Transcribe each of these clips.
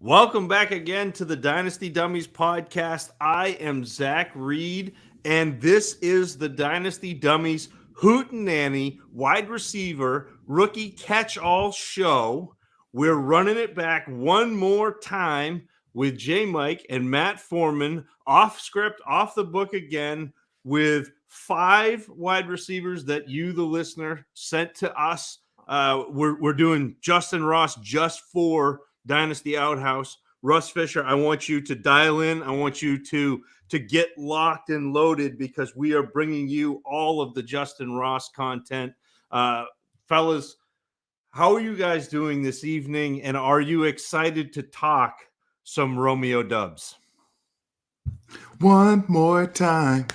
Welcome back again to the Dynasty Dummies podcast. I am Zach Reed, and this is the Dynasty Dummies Hootenanny wide receiver rookie catch-all show. We're running it back one more time with JMic and Matt Foreman, off script, off the book again, with 5 wide receivers that you, the listener, sent to us. We're doing Justyn Ross just for Dynasty Outhouse. Russ Fisher, I want you to dial in. I want you to get locked and loaded because we are bringing you all of the Justyn Ross content. Fellas, how are you guys doing this evening, and are you excited to talk some Romeo Doubs? One more time.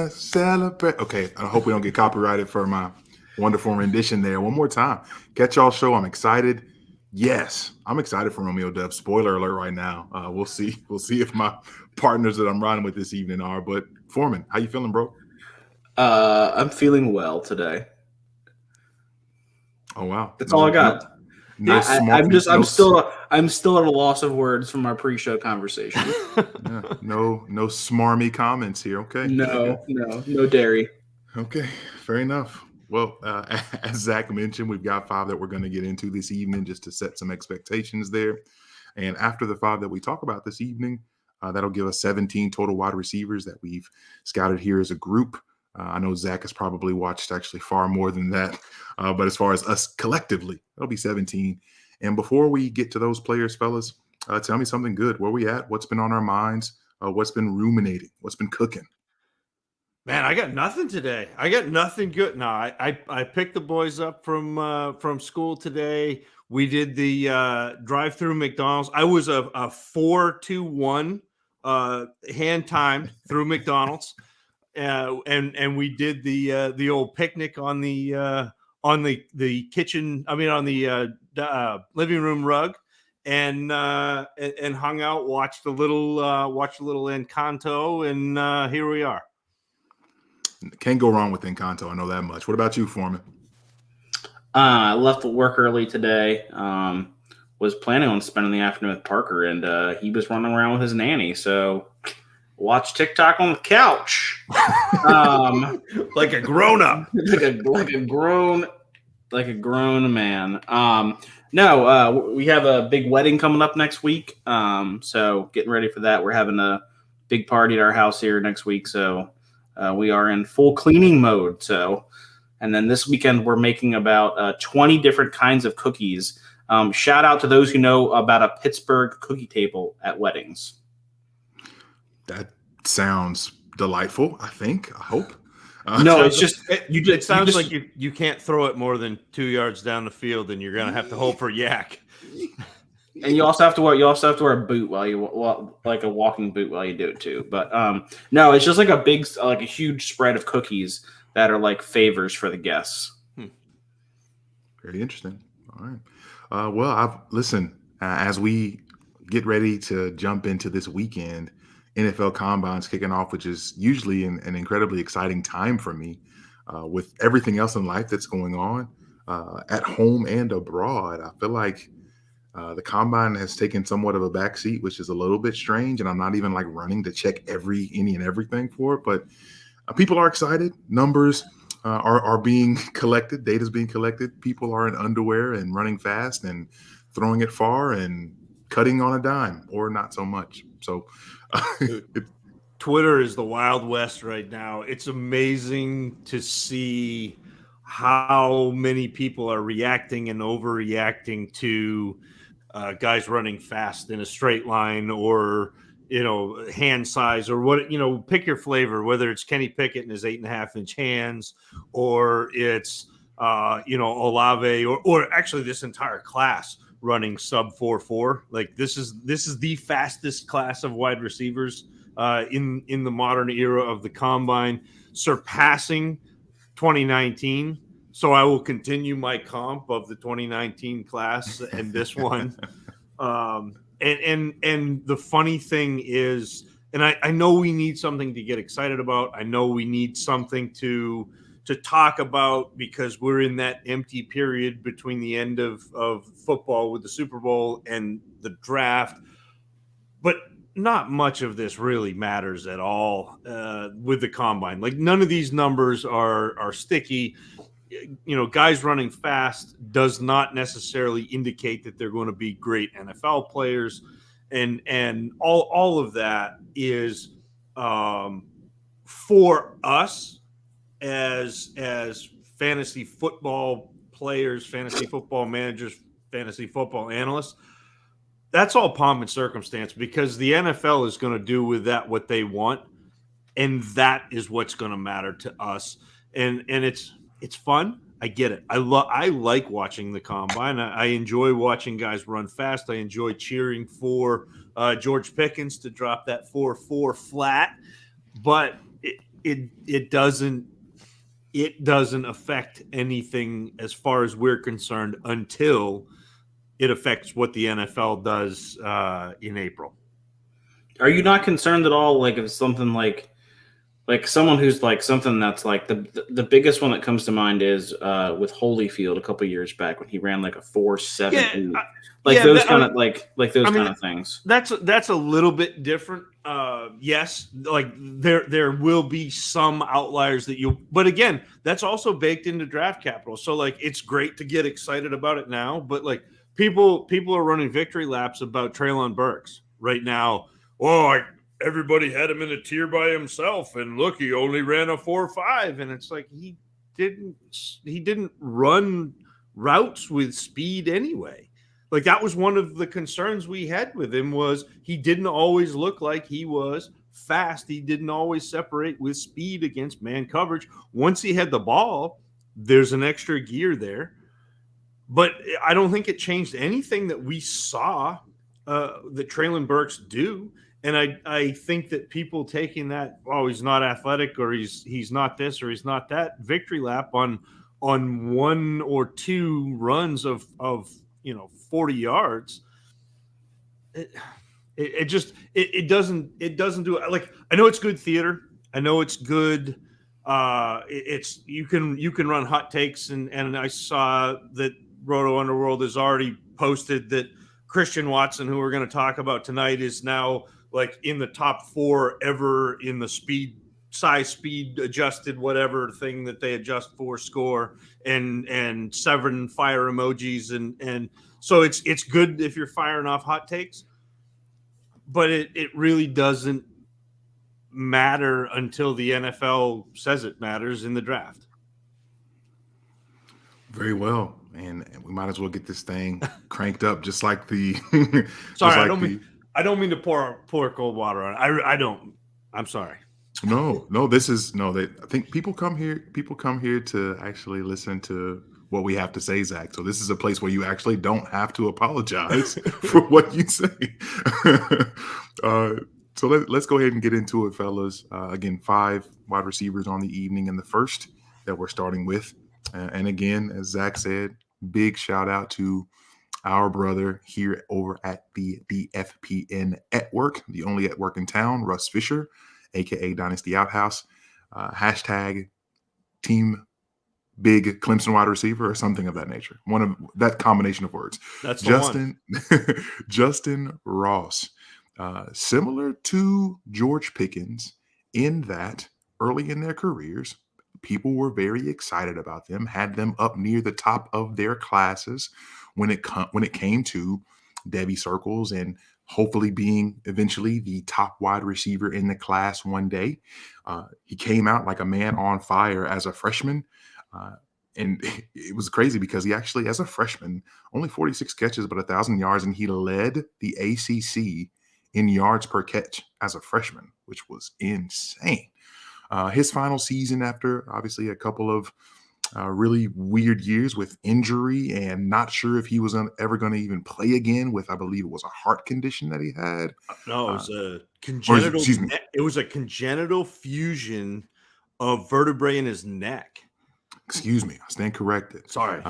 Celebrate. Okay, I hope we don't get copyrighted for my wonderful rendition there. One more time. Catch all show. I'm excited. Yes, I'm excited for Romeo Doubs. Spoiler alert right now. We'll see. We'll see if my partners that I'm riding with this evening are. But Foreman, how you feeling, bro? I'm feeling well today. Oh wow, that's all I got. I'm still at a loss of words from our pre-show conversation. Yeah, no smarmy comments here. Okay. No dairy. Okay, fair enough. Well, as Zach mentioned, we've got 5 that we're going to get into this evening just to set some expectations there. And after the 5 that we talk about this evening, that'll give us 17 total wide receivers that we've scouted here as a group. I know Zach has probably watched actually far more than that. But as far as us collectively, it'll be 17. And before we get to those players, fellas, tell me something good. Where we at? What's been on our minds? What's been ruminating? What's been cooking? Man, I got nothing today. I got nothing good. No, I picked the boys up from school today. We did the drive-through McDonald's. I was a 4-2-1 hand timed through McDonald's, and we did the old picnic on the kitchen. I mean, on the living room rug, and hung out, watched a little Encanto, and here we are. Can't go wrong with Encanto. I know that much. What about you, Foreman? I left work early today. Was planning on spending the afternoon with Parker, and he was running around with his nanny. So watch TikTok on the couch, like a grown up, like a grown man. We have a big wedding coming up next week. So getting ready for that. We're having a big party at our house here next week. So. We are in full cleaning mode. And then this weekend we're making about 20 different kinds of cookies. Shout out to those who know about a Pittsburgh cookie table at weddings. That sounds delightful. I hope. No, it's just it sounds like you can't throw it more than 2 yards down the field, and you're gonna have to hope for yak. And you also have to wear a boot like a walking boot while you do it too. But no, it's just like a huge spread of cookies that are like favors for the guests. Very interesting. All right. Well, listen, as we get ready to jump into this weekend, NFL Combine's kicking off, which is usually an incredibly exciting time for me with everything else in life that's going on at home and abroad. I feel like the Combine has taken somewhat of a backseat, which is a little bit strange, and I'm not even like running to check any and everything for it, but people are excited. Numbers are being collected. Data's being collected. People are in underwear and running fast and throwing it far and cutting on a dime, or not so much. So Twitter is the Wild West right now. It's amazing to see how many people are reacting and overreacting to guys running fast in a straight line, or hand size, or what, pick your flavor, whether it's Kenny Pickett and his 8.5-inch hands, or it's Olave, or actually this entire class running sub 4.4. Like this is the fastest class of wide receivers in the modern era of the Combine, surpassing 2019. So I will continue my comp of the 2019 class and this one. And the funny thing is, and I know we need something to get excited about. I know we need something to talk about because we're in that empty period between the end of football with the Super Bowl and the draft. But not much of this really matters at all with the combine. Like none of these numbers are sticky. Guys running fast does not necessarily indicate that they're going to be great NFL players, and all of that is for us as fantasy football players, fantasy football managers, fantasy football analysts. That's all pomp and circumstance because the NFL is going to do with that what they want, and that is what's going to matter to us. And it's fun. I get it. I like watching the combine. I enjoy watching guys run fast. I enjoy cheering for George Pickens to drop that 4.4 flat, but it doesn't affect anything as far as we're concerned until it affects what the NFL does in April. Are you not concerned at all? Like if it's something like someone who's like something that's like the biggest one that comes to mind is with Holyfield a couple years back when he ran like a 4.7, those kind of things. That's a little bit different. Yes, like there will be some outliers but again, that's also baked into draft capital. So like it's great to get excited about it now, but like people are running victory laps about Treylon Burks right now. Oh, everybody had him in a tier by himself, and look, he only ran a 4.5, and it's like he didn't run routes with speed anyway. Like that was one of the concerns we had with him was he didn't always look like he was fast. He didn't always separate with speed against man coverage. Once he had the ball, there's an extra gear there. But I don't think it changed anything that we saw that Treylon Burks do. And I think that people taking that, oh, he's not athletic or he's not this or he's not that victory lap on one or two runs of 40 yards. It doesn't do it. Like I know it's good theater. I know it's good. It's you can run hot takes and I saw that Roto Underworld has already posted that Christian Watson, who we're going to talk about tonight, is now like in the top 4 ever in the speed adjusted whatever thing that they adjust for score and 7 fire emojis and so it's good if you're firing off hot takes, but it really doesn't matter until the NFL says it matters in the draft. Very well, and we might as well get this thing cranked up, just like the. Sorry, I don't mean to pour cold water on it. I don't. I'm sorry. No. I think people come here to actually listen to what we have to say, Zach. So this is a place where you actually don't have to apologize for what you say. So let's go ahead and get into it, fellas. Again, 5 wide receivers on the evening in the first that we're starting with. And again, as Zach said, big shout out to our brother here over at the DFPN Network, the only network in town, Russ Fisher, aka Dynasty Outhouse, hashtag Team Big Clemson wide receiver or something of that nature. One of that combination of words. That's Justyn Ross, similar to George Pickens in that early in their careers, people were very excited about them, had them up near the top of their classes when it came to Debbie circles and hopefully being eventually the top wide receiver in the class one day. He came out like a man on fire as a freshman. And it was crazy because he actually, as a freshman, only 46 catches, but 1,000 yards, and he led the ACC in yards per catch as a freshman, which was insane. His final season, after obviously a couple of really weird years with injury and not sure if he was ever going to even play again with, I believe it was a heart condition that he had. No, it was a congenital. It was a congenital fusion of vertebrae in his neck. Excuse me. I stand corrected. Sorry.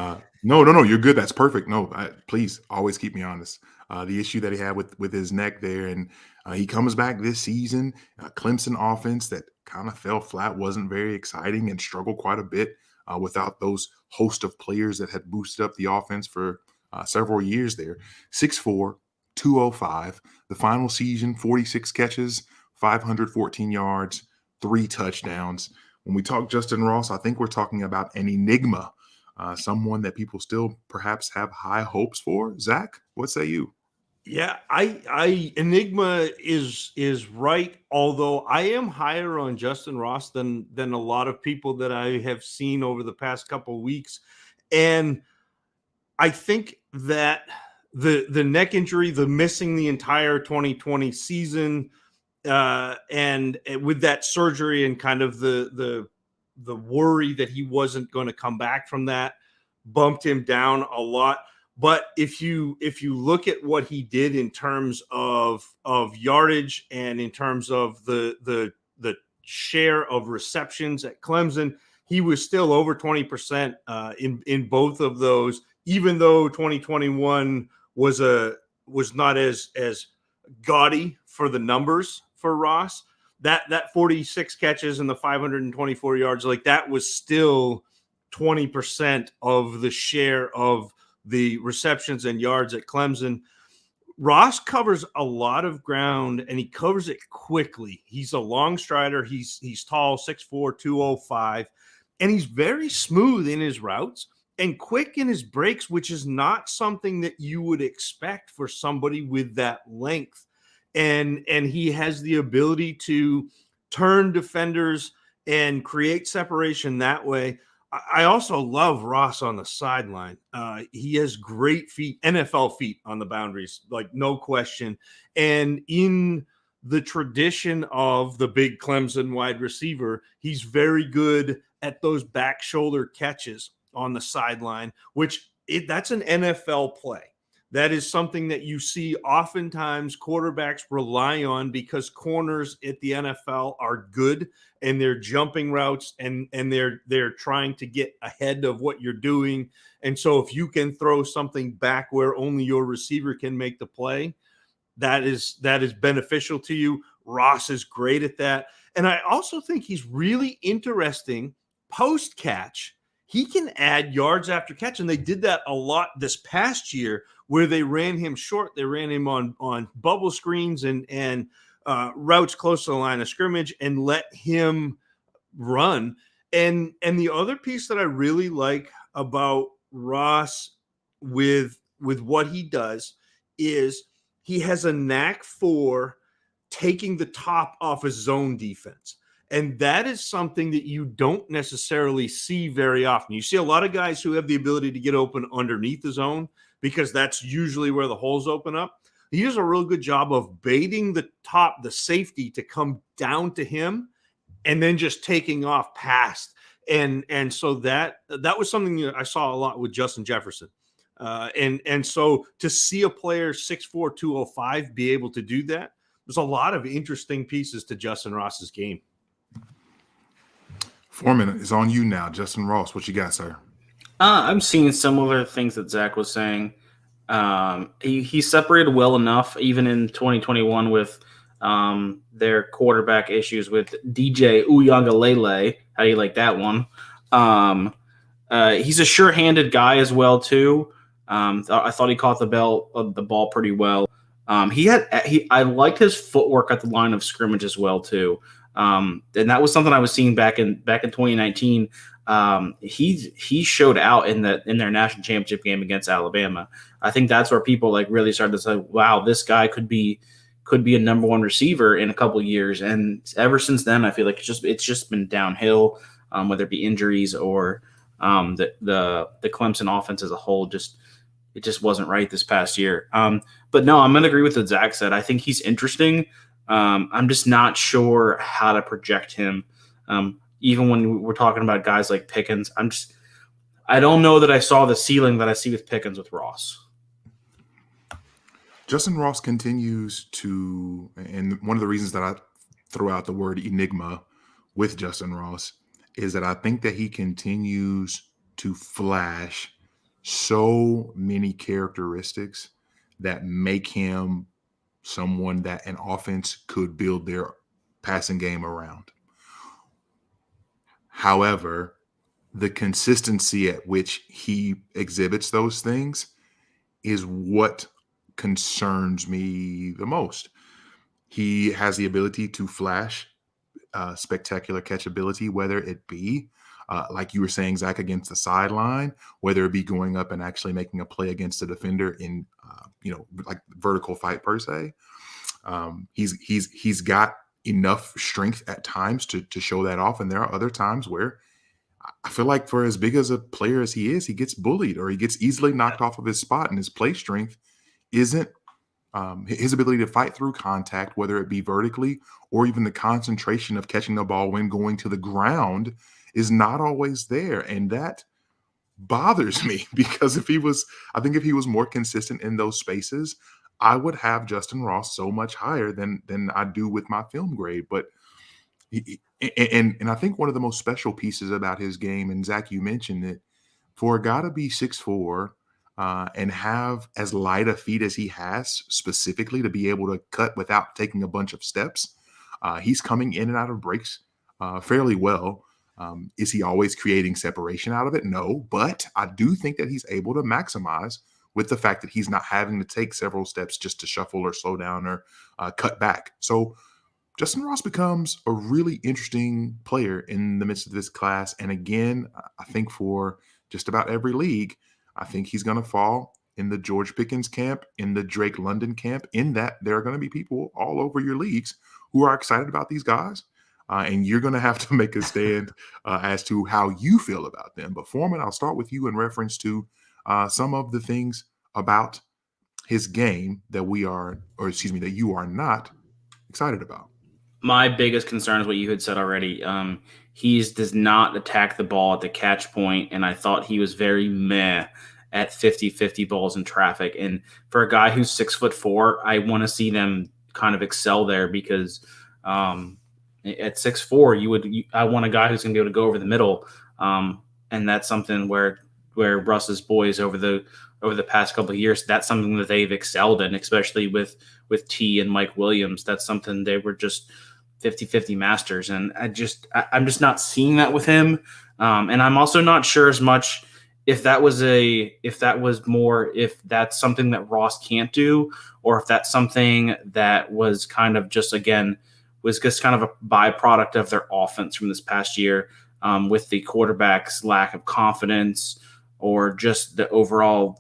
No. You're good. That's perfect. No, please always keep me honest. The issue that he had with his neck there, and he comes back this season. Clemson offense that kind of fell flat, wasn't very exciting, and struggled quite a bit without those host of players that had boosted up the offense for several years there. 6'4", 205. The final season, 46 catches, 514 yards, 3 touchdowns. When we talk Justyn Ross, I think we're talking about an enigma, someone that people still perhaps have high hopes for. Zach, what say you? Yeah, I enigma is right. Although I am higher on Justyn Ross than a lot of people that I have seen over the past couple of weeks, and I think that the neck injury, the missing the entire 2020 season, and with that surgery and kind of the worry that he wasn't going to come back from that, bumped him down a lot. But if you look at what he did in terms of yardage and in terms of the share of receptions at Clemson, he was still over 20% in both of those, even though 2021 was not as gaudy for the numbers for Ross. That 46 catches and the 524 yards, like that was still 20% of the share of the receptions and yards at Clemson. Ross covers a lot of ground and he covers it quickly. He's a long strider. He's tall, 6'4", 205, and he's very smooth in his routes and quick in his breaks, which is not something that you would expect for somebody with that length. And he has the ability to turn defenders and create separation that way. I also love Ross on the sideline. He has great feet, NFL feet on the boundaries, like no question. And in the tradition of the big Clemson wide receiver, he's very good at those back shoulder catches on the sideline, which that's an NFL play. That is something that you see oftentimes quarterbacks rely on because corners at the NFL are good and they're jumping routes and they're trying to get ahead of what you're doing. And so if you can throw something back where only your receiver can make the play, that is beneficial to you. Ross is great at that. And I also think he's really interesting post catch. He can add yards after catch, and they did that a lot this past year where they ran him short. They ran him on bubble screens and routes close to the line of scrimmage and let him run. And the other piece that I really like about Ross with what he does is he has a knack for taking the top off his zone defense. And that is something that you don't necessarily see very often. You see a lot of guys who have the ability to get open underneath the zone because that's usually where the holes open up. He does a real good job of baiting the safety to come down to him and then just taking off past. And so that was something that I saw a lot with Justin Jefferson. And so to see a player 6'4", 205 be able to do that, there's a lot of interesting pieces to Justyn Ross's game. Foreman, is on you now. Justyn Ross, what you got, sir? I'm seeing similar things that Zach was saying. He separated well enough, even in 2021 with their quarterback issues with DJ Uiagalelei. How do you like that one? He's a sure-handed guy as well too. I thought he caught the ball pretty well. I liked his footwork at the line of scrimmage as well too. And that was something I was seeing back in 2019. He showed out in their national championship game against Alabama. I think that's where people like really started to say, wow, this guy could be a number one receiver in a couple of years. And ever since then, I feel like it's just been downhill, whether it be injuries or the Clemson offense as a whole. It just wasn't right this past year. But no, I'm going to agree with what Zach said. I think he's interesting. I'm just not sure how to project him. Even when we're talking about guys like Pickens, I don't know that I saw the ceiling that I see with Pickens with Ross. Justyn Ross continues to, and one of the reasons that I threw out the word enigma with Justyn Ross is that I think that he continues to flash so many characteristics that make him someone that an offense could build their passing game around. However, the consistency at which he exhibits those things is what concerns me the most. He has the ability to flash spectacular catchability, whether it be, like you were saying, Zach, against the sideline, whether it be going up and actually making a play against the defender in, like vertical fight per se. He's got enough strength at times to show that off, and there are other times where I feel like for as big as a player as he is, he gets bullied or he gets easily knocked off of his spot, and his play strength isn't his ability to fight through contact, whether it be vertically or even the concentration of catching the ball when going to the ground, is not always there. And that bothers me because if he was more consistent in those spaces, I would have Justyn Ross so much higher than I do with my film grade. But and I think one of the most special pieces about his game, and Zach, you mentioned it, for a guy to be 6'4", and have as light a feet as he has, specifically to be able to cut without taking a bunch of steps. He's coming in and out of breaks fairly well. Is he always creating separation out of it? No, but I do think that he's able to maximize with the fact that he's not having to take several steps just to shuffle or slow down or cut back. So Justyn Ross becomes a really interesting player in the midst of this class. And again, I think for just about every league, I think he's going to fall in the George Pickens camp, in the Drake London camp, in that there are going to be people all over your leagues who are excited about these guys. And you're going to have to make a stand as to how you feel about them. But Foreman, I'll start with you in reference to some of the things about his game that you are not excited about. My biggest concern is what you had said already. He does not attack the ball at the catch point, and I thought he was very meh at 50-50 balls in traffic. And for a guy who's 6'4", I want to see them kind of excel there because at 6'4", I want a guy who's going to be able to go over the middle, and that's something where Russ's boys over the past couple of years, that's something that they've excelled in, especially with T and Mike Williams. That's something they were just 50-50 masters. And I'm just not seeing that with him. And I'm also not sure as much if that's something that Ross can't do, or if that's something that was kind of just kind of a byproduct of their offense from this past year, with the quarterback's lack of confidence or just the overall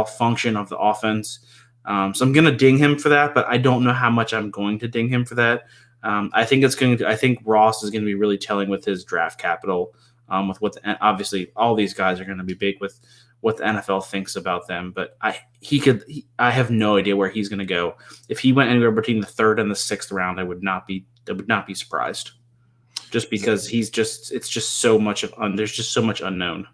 function of the offense. So I'm going to ding him for that, but I don't know how much I'm going to ding him for that. I think Ross is going to be really telling with his draft capital, obviously all these guys are going to be big with what the NFL thinks about them, but I have no idea where he's going to go. If he went anywhere between the 3rd and the 6th round, I would not be surprised, just because there's just so much unknown.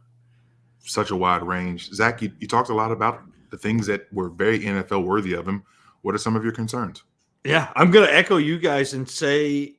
Such a wide range. Zach, you talked a lot about the things that were very NFL worthy of him. What are some of your concerns? Yeah, I'm going to echo you guys and say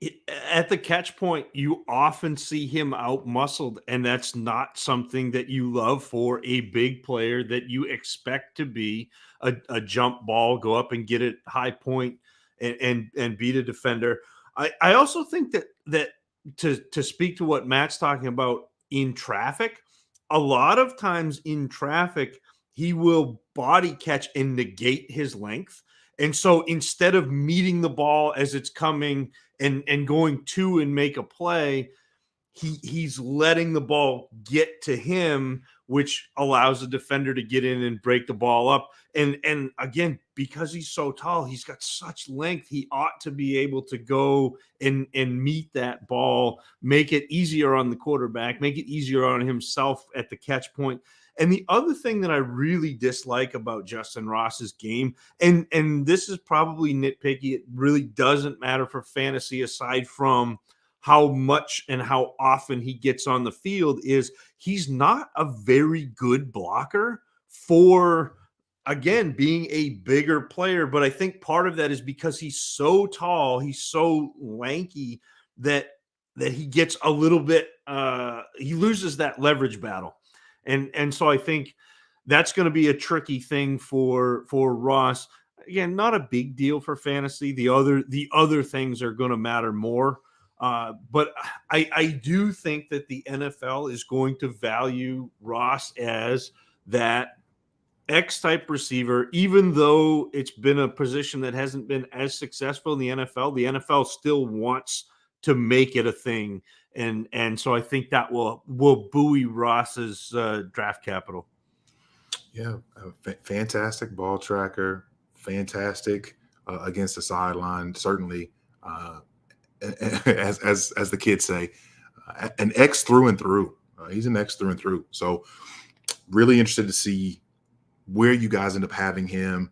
at the catch point, you often see him out-muscled, and that's not something that you love for a big player that you expect to be a jump ball, go up and get it high point and beat a defender. I also think that to speak to what Matt's talking about in traffic, a lot of times in traffic, he will body catch and negate his length. And so instead of meeting the ball as it's coming and going to and make a play, he's letting the ball get to him, which allows the defender to get in and break the ball up. And again, because he's so tall, he's got such length, he ought to be able to go and meet that ball, make it easier on the quarterback, make it easier on himself at the catch point. And the other thing that I really dislike about Justyn Ross's game, and this is probably nitpicky, it really doesn't matter for fantasy aside from how much and how often he gets on the field, is he's not a very good blocker for, again, being a bigger player. But I think part of that is because he's so tall, he's so lanky, that that he gets a little bit he loses that leverage battle. And so I think that's going to be a tricky thing for Ross. Again, not a big deal for fantasy. The other things are going to matter more. But I do think that the NFL is going to value Ross as that X-type receiver, even though it's been a position that hasn't been as successful in the NFL still wants to make it a thing. And so I think that will buoy Ross's draft capital. Yeah, fantastic ball tracker, fantastic against the sideline. Certainly, as the kids say, an X through and through. He's an X through and through. So, really interested to see where you guys end up having him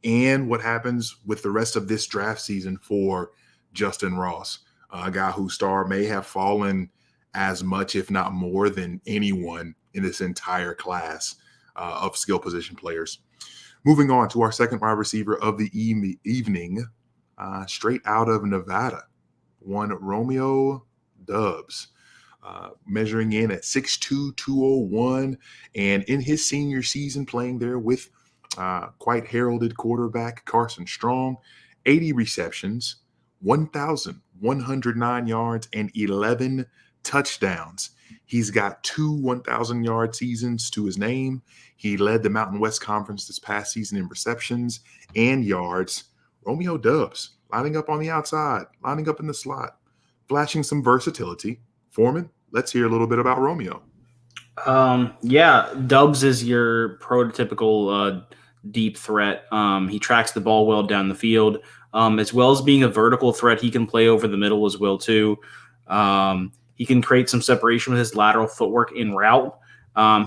and what happens with the rest of this draft season for Justyn Ross, a guy whose star may have fallen as much, if not more, than anyone in this entire class of skill position players. Moving on to our second wide receiver of the evening, straight out of Nevada, one Romeo Doubs, measuring in at 6'2", 201, and in his senior season playing there with quite heralded quarterback Carson Strong, 80 receptions, 1,109 yards, and 11 touchdowns. He's got 2 1,000-yard seasons to his name. He led the Mountain West Conference this past season in receptions and yards. Romeo Doubs, lining up on the outside, lining up in the slot, flashing some versatility. Foreman, let's hear a little bit about Romeo. Yeah, Doubs is your prototypical deep threat. He tracks the ball well down the field. As well as being a vertical threat, he can play over the middle as well too. He can create some separation with his lateral footwork in route.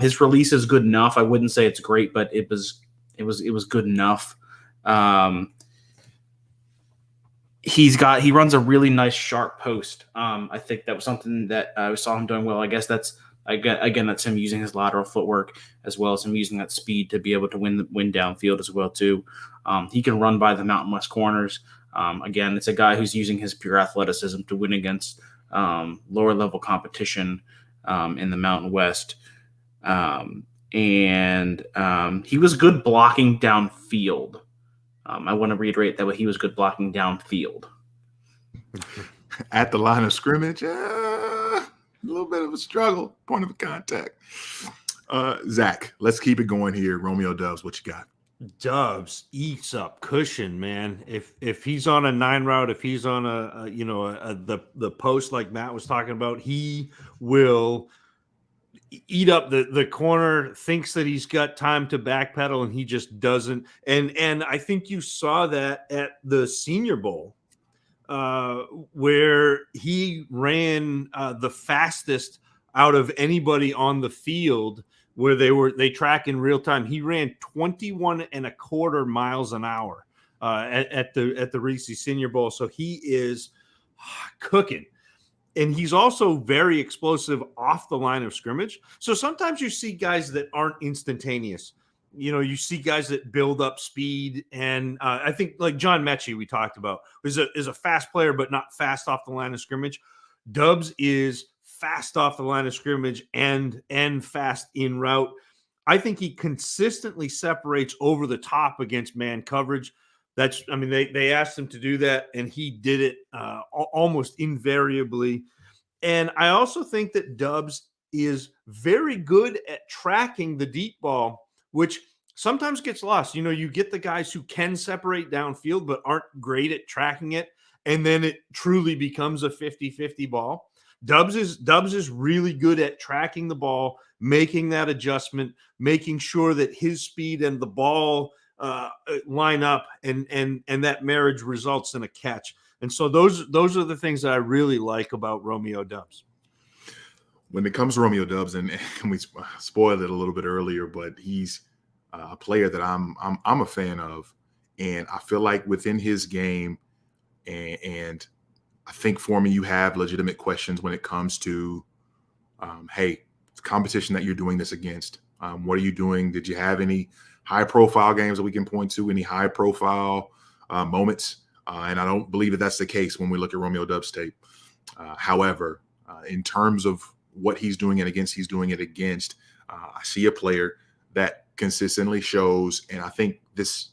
His release is good enough. I wouldn't say it's great, but it was good enough. He runs a really nice sharp post. I think that was something that I saw him doing well. I guess that's that's him using his lateral footwork as well as him using that speed to be able to win downfield as well too. He can run by the Mountain West corners. Again, it's a guy who's using his pure athleticism to win against lower level competition in the Mountain West. And he was good blocking downfield. I want to reiterate that he was good blocking downfield. At the line of scrimmage, a little bit of a struggle, point of contact. Zach, let's keep it going here. Romeo Doubs, what you got? Doubs eats up cushion, man. If he's on a 9 route, if he's on the post like Matt was talking about, he will eat up the corner, thinks that he's got time to backpedal, and he just doesn't. And I think you saw that at the Senior Bowl, where he ran the fastest out of anybody on the field, where they track in real time. He ran 21.25 miles an hour at the Reese Senior Bowl. So he is cooking. And he's also very explosive off the line of scrimmage. So sometimes you see guys that aren't instantaneous. You know, you see guys that build up speed. And I think like John Mechie, we talked about, is a fast player, but not fast off the line of scrimmage. Doubs is fast off the line of scrimmage and fast in route. I think he consistently separates over the top against man coverage. They asked him to do that, and he did it almost invariably. And I also think that Doubs is very good at tracking the deep ball, which sometimes gets lost. You know, you get the guys who can separate downfield but aren't great at tracking it, and then it truly becomes a 50-50 ball. Doubs is really good at tracking the ball, making that adjustment, making sure that his speed and the ball line up, and that marriage results in a catch. And so those are the things that I really like about Romeo Doubs. When it comes to Romeo Doubs, and we spoiled it a little bit earlier, but he's a player that I'm a fan of, and I feel like within his game, and I think for me, you have legitimate questions when it comes to, hey, the competition that you're doing this against. What are you doing? Did you have any high-profile games that we can point to, any high-profile moments? And I don't believe that that's the case when we look at Romeo Doubs' tape. However, in terms of what he's doing it against, I see a player that consistently shows, and I think this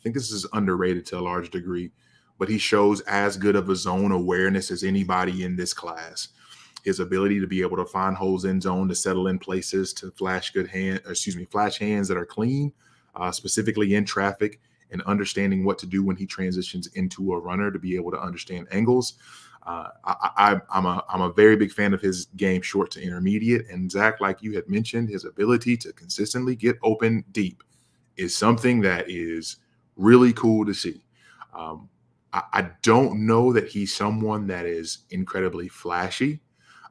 is underrated to a large degree, but he shows as good of a zone awareness as anybody in this class. His ability to be able to find holes in zone, to settle in places, to flash hands that are clean, specifically in traffic, and understanding what to do when he transitions into a runner to be able to understand angles. I'm a very big fan of his game short to intermediate. And Zach, like you had mentioned, his ability to consistently get open deep is something that is really cool to see. I don't know that he's someone that is incredibly flashy.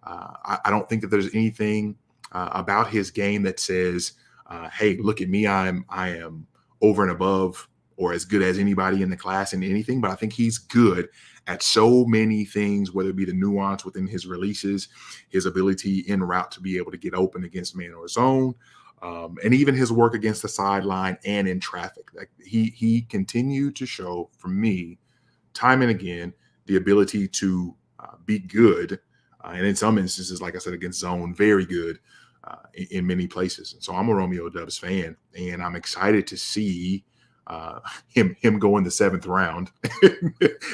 I don't think that there's anything about his game that says, hey, look at me, I am over and above or as good as anybody in the class in anything. But I think he's good at so many things, whether it be the nuance within his releases, his ability en route to be able to get open against man or zone, and even his work against the sideline and in traffic. Like he continued to show, for me, time and again, the ability to be good, and in some instances, like I said, against zone, very good in many places. And so I'm a Romeo Doubs fan, and I'm excited to see him go in the 7th round,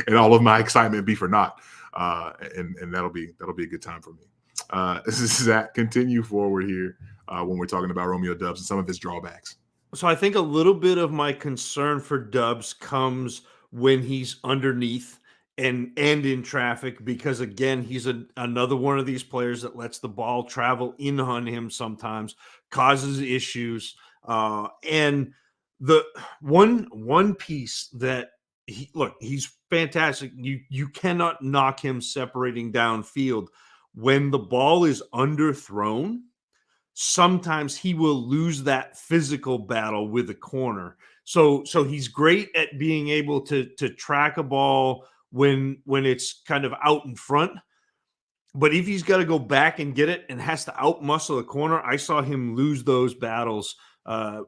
and all of my excitement be for naught. And that'll be a good time for me. This is Zach. Continue forward here when we're talking about Romeo Doubs and some of his drawbacks. So I think a little bit of my concern for Doubs comes when he's underneath and in traffic, because again, he's another one of these players that lets the ball travel in on him sometimes, causes issues. And the one piece that he's fantastic. You cannot knock him separating downfield. When the ball is underthrown, sometimes he will lose that physical battle with the corner. So he's great at being able to track a ball when it's kind of out in front. But if he's got to go back and get it and has to outmuscle a corner, I saw him lose those battles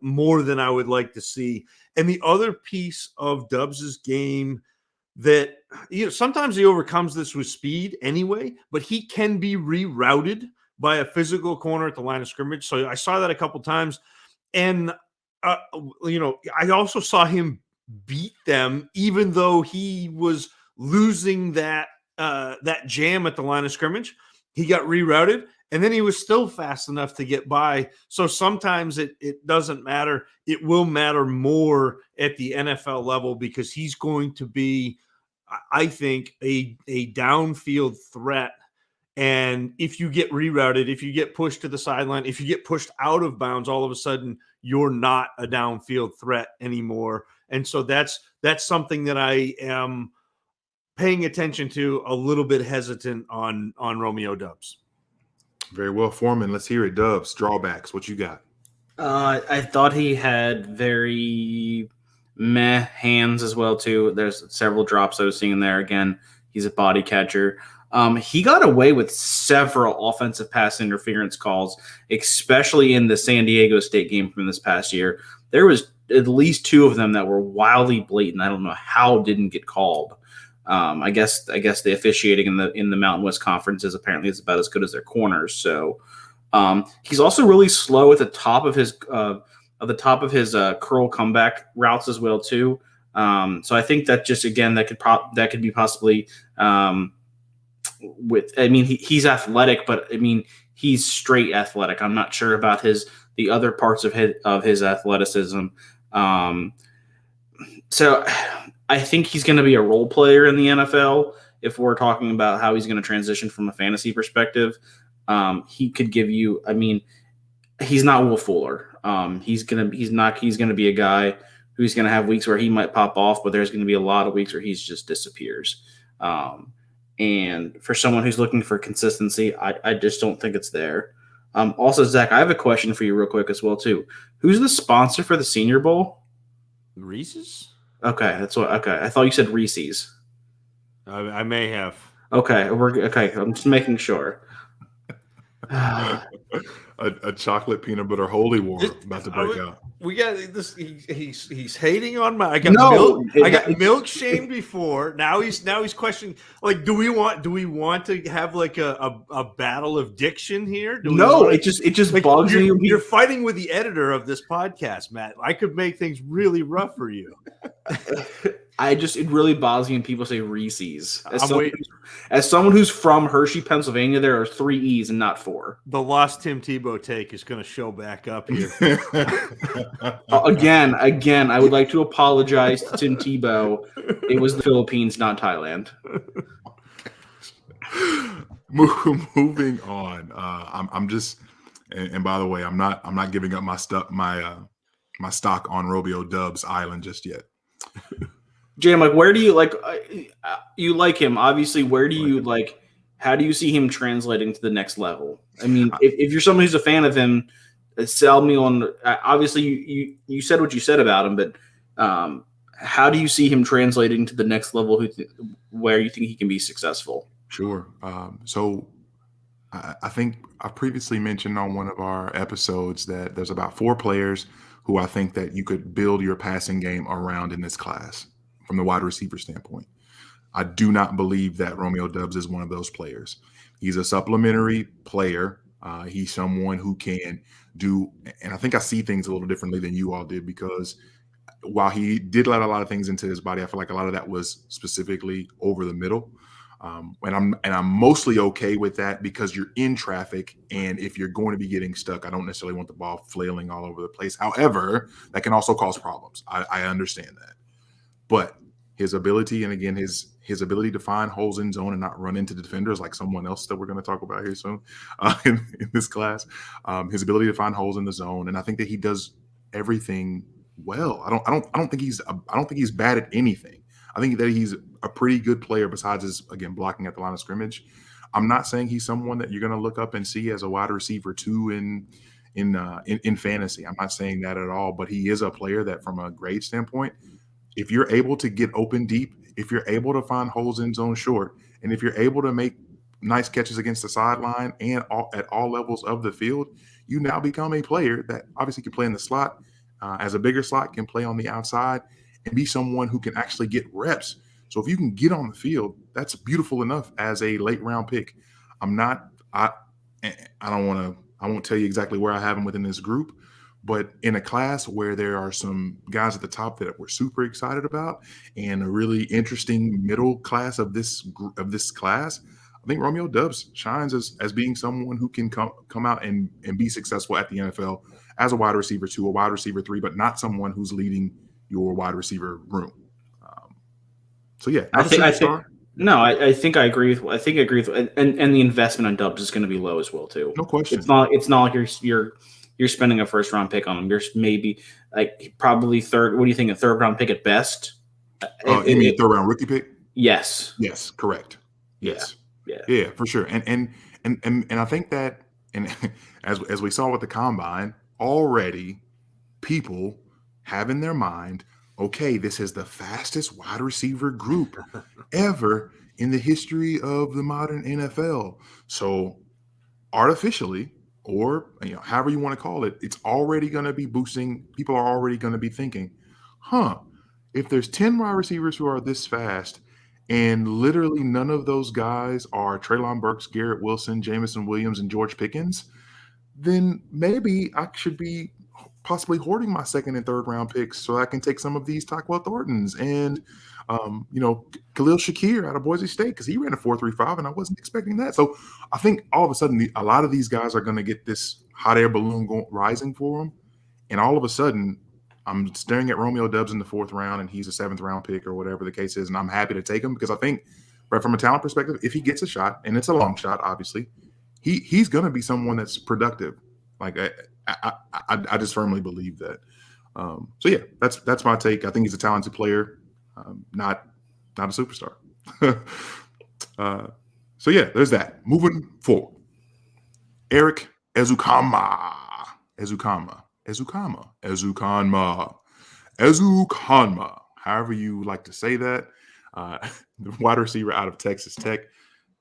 more than I would like to see. And the other piece of Doubs's game that, sometimes he overcomes this with speed anyway, but he can be rerouted by a physical corner at the line of scrimmage. So I saw that a couple times. And, I also saw him beat them, even though he was losing that jam at the line of scrimmage. He got rerouted, and then he was still fast enough to get by. So sometimes it doesn't matter. It will matter more at the NFL level, because he's going to be, I think, a downfield threat. And if you get rerouted, if you get pushed to the sideline, if you get pushed out of bounds, all of a sudden you're not a downfield threat anymore. And so that's something that I am paying attention to, a little bit hesitant on Romeo Doubs. Very well, Foreman. Let's hear it. Doubs, drawbacks. What you got? I thought he had very meh hands as well too. There's several drops I was seeing there. Again, he's a body catcher. He got away with several offensive pass interference calls, especially in the San Diego State game from this past year. There was at least 2 of them that were wildly blatant. I don't know how it didn't get called. I guess the officiating in the Mountain West Conference is apparently about as good as their corners. So he's also really slow at the top of his curl comeback routes as well too. So I think that just again that could be possibly he's athletic, but he's straight athletic. I'm not sure about the other parts of his athleticism. So I think he's going to be a role player in the NFL. If we're talking about how he's going to transition from a fantasy perspective, he could give you. He's not Will Fuller. He's going to be a guy who's going to have weeks where he might pop off, but there's going to be a lot of weeks where he just disappears. And for someone who's looking for consistency, I just don't think it's there. Also, Zach, I have a question for you real quick as well too. Who's the sponsor for the Senior Bowl? Reese's? Okay, okay. I thought you said Reese's. I may have. Okay, okay. I'm just making sure. A chocolate peanut butter holy war about to break out. We got this. He's hating on my. I got milk shamed before. Now he's questioning. Like, do we want to have like a battle of diction here? It just like, bugs me. You're fighting with the editor of this podcast, Matt. I could make things really rough for you. It really bothers me when people say Reese's. As someone who's from Hershey, Pennsylvania, there are 3 E's and not 4. The lost Tim Tebow take is going to show back up here. Again, I would like to apologize to Tim Tebow. It was the Philippines, not Thailand. Moving on. I'm just, and by the way, I'm not giving up my stock on Romeo Doubs Island just yet. JMic, where do you you like him? Obviously, where do you how do you see him translating to the next level? I mean, if you're someone who's a fan of him, sell me on. Obviously, you said what you said about him, but how do you see him translating to the next level? Where you think he can be successful? Sure. So I think I previously mentioned on one of our episodes that there's about 4 players who I think that you could build your passing game around in this class from the wide receiver standpoint. I do not believe that Romeo Doubs is one of those players. He's a supplementary player. He's someone who can do, and I think I see things a little differently than you all did, because while he did let a lot of things into his body, I feel like a lot of that was specifically over the middle. And I'm mostly okay with that because you're in traffic, and if you're going to be getting stuck, I don't necessarily want the ball flailing all over the place. However, that can also cause problems. I understand that, but his ability, and again, his ability to find holes in zone and not run into the defenders like someone else that we're going to talk about here soon in this class, his ability to find holes in the zone, and I think that he does everything well. I don't think he's bad at anything. I think that he's a pretty good player besides his, again, blocking at the line of scrimmage. I'm not saying he's someone that you're going to look up and see as a wide receiver 2 in fantasy. I'm not saying that at all, but he is a player that from a grade standpoint, if you're able to get open deep, if you're able to find holes in zone short, and if you're able to make nice catches against the sideline and at all levels of the field, you now become a player that obviously can play in the slot, as a bigger slot, can play on the outside, and be someone who can actually get reps. So if you can get on the field, that's beautiful enough as a late round pick. I won't tell you exactly where I have him within this group, but in a class where there are some guys at the top that we're super excited about and a really interesting middle class of this class, I think Romeo Doubs shines as being someone who can come out and be successful at the NFL as a wide receiver 2, a wide receiver 3, but not someone who's leading your wide receiver room. So yeah, I think I agree with. And the investment on Doubs is going to be low as well too. No question. It's not like you're spending a first round pick on him. You're maybe probably third. What do you think? A third round pick at best? You mean third round rookie pick? Yes. Yes, correct. Yes. Yeah, for sure. And I think that, and as we saw with the combine, already people have in their mind, okay, this is the fastest wide receiver group ever in the history of the modern NFL. So artificially, or however you want to call it, it's already going to be boosting. People are already going to be thinking, if there's 10 wide receivers who are this fast, and literally none of those guys are Treylon Burks, Garrett Wilson, Jamison Williams, and George Pickens, then maybe I should be possibly hoarding my second and third round picks so I can take some of these Tyquil Thorntons and Khalil Shakir out of Boise State, because he ran a 4.35 and I wasn't expecting that. So I think all of a sudden a lot of these guys are going to get this hot air balloon rising for them, and all of a sudden I'm staring at Romeo Doubs in the 4th round and he's a 7th round pick or whatever the case is, and I'm happy to take him because I think, right, from a talent perspective, if he gets a shot, and it's a long shot, obviously, he's going to be someone that's productive. Like I just firmly believe that. So yeah, that's my take. I think he's a talented player, not a superstar. So yeah, there's that. Moving forward, Erik Ezukanma, however you like to say that. The wide receiver out of Texas Tech,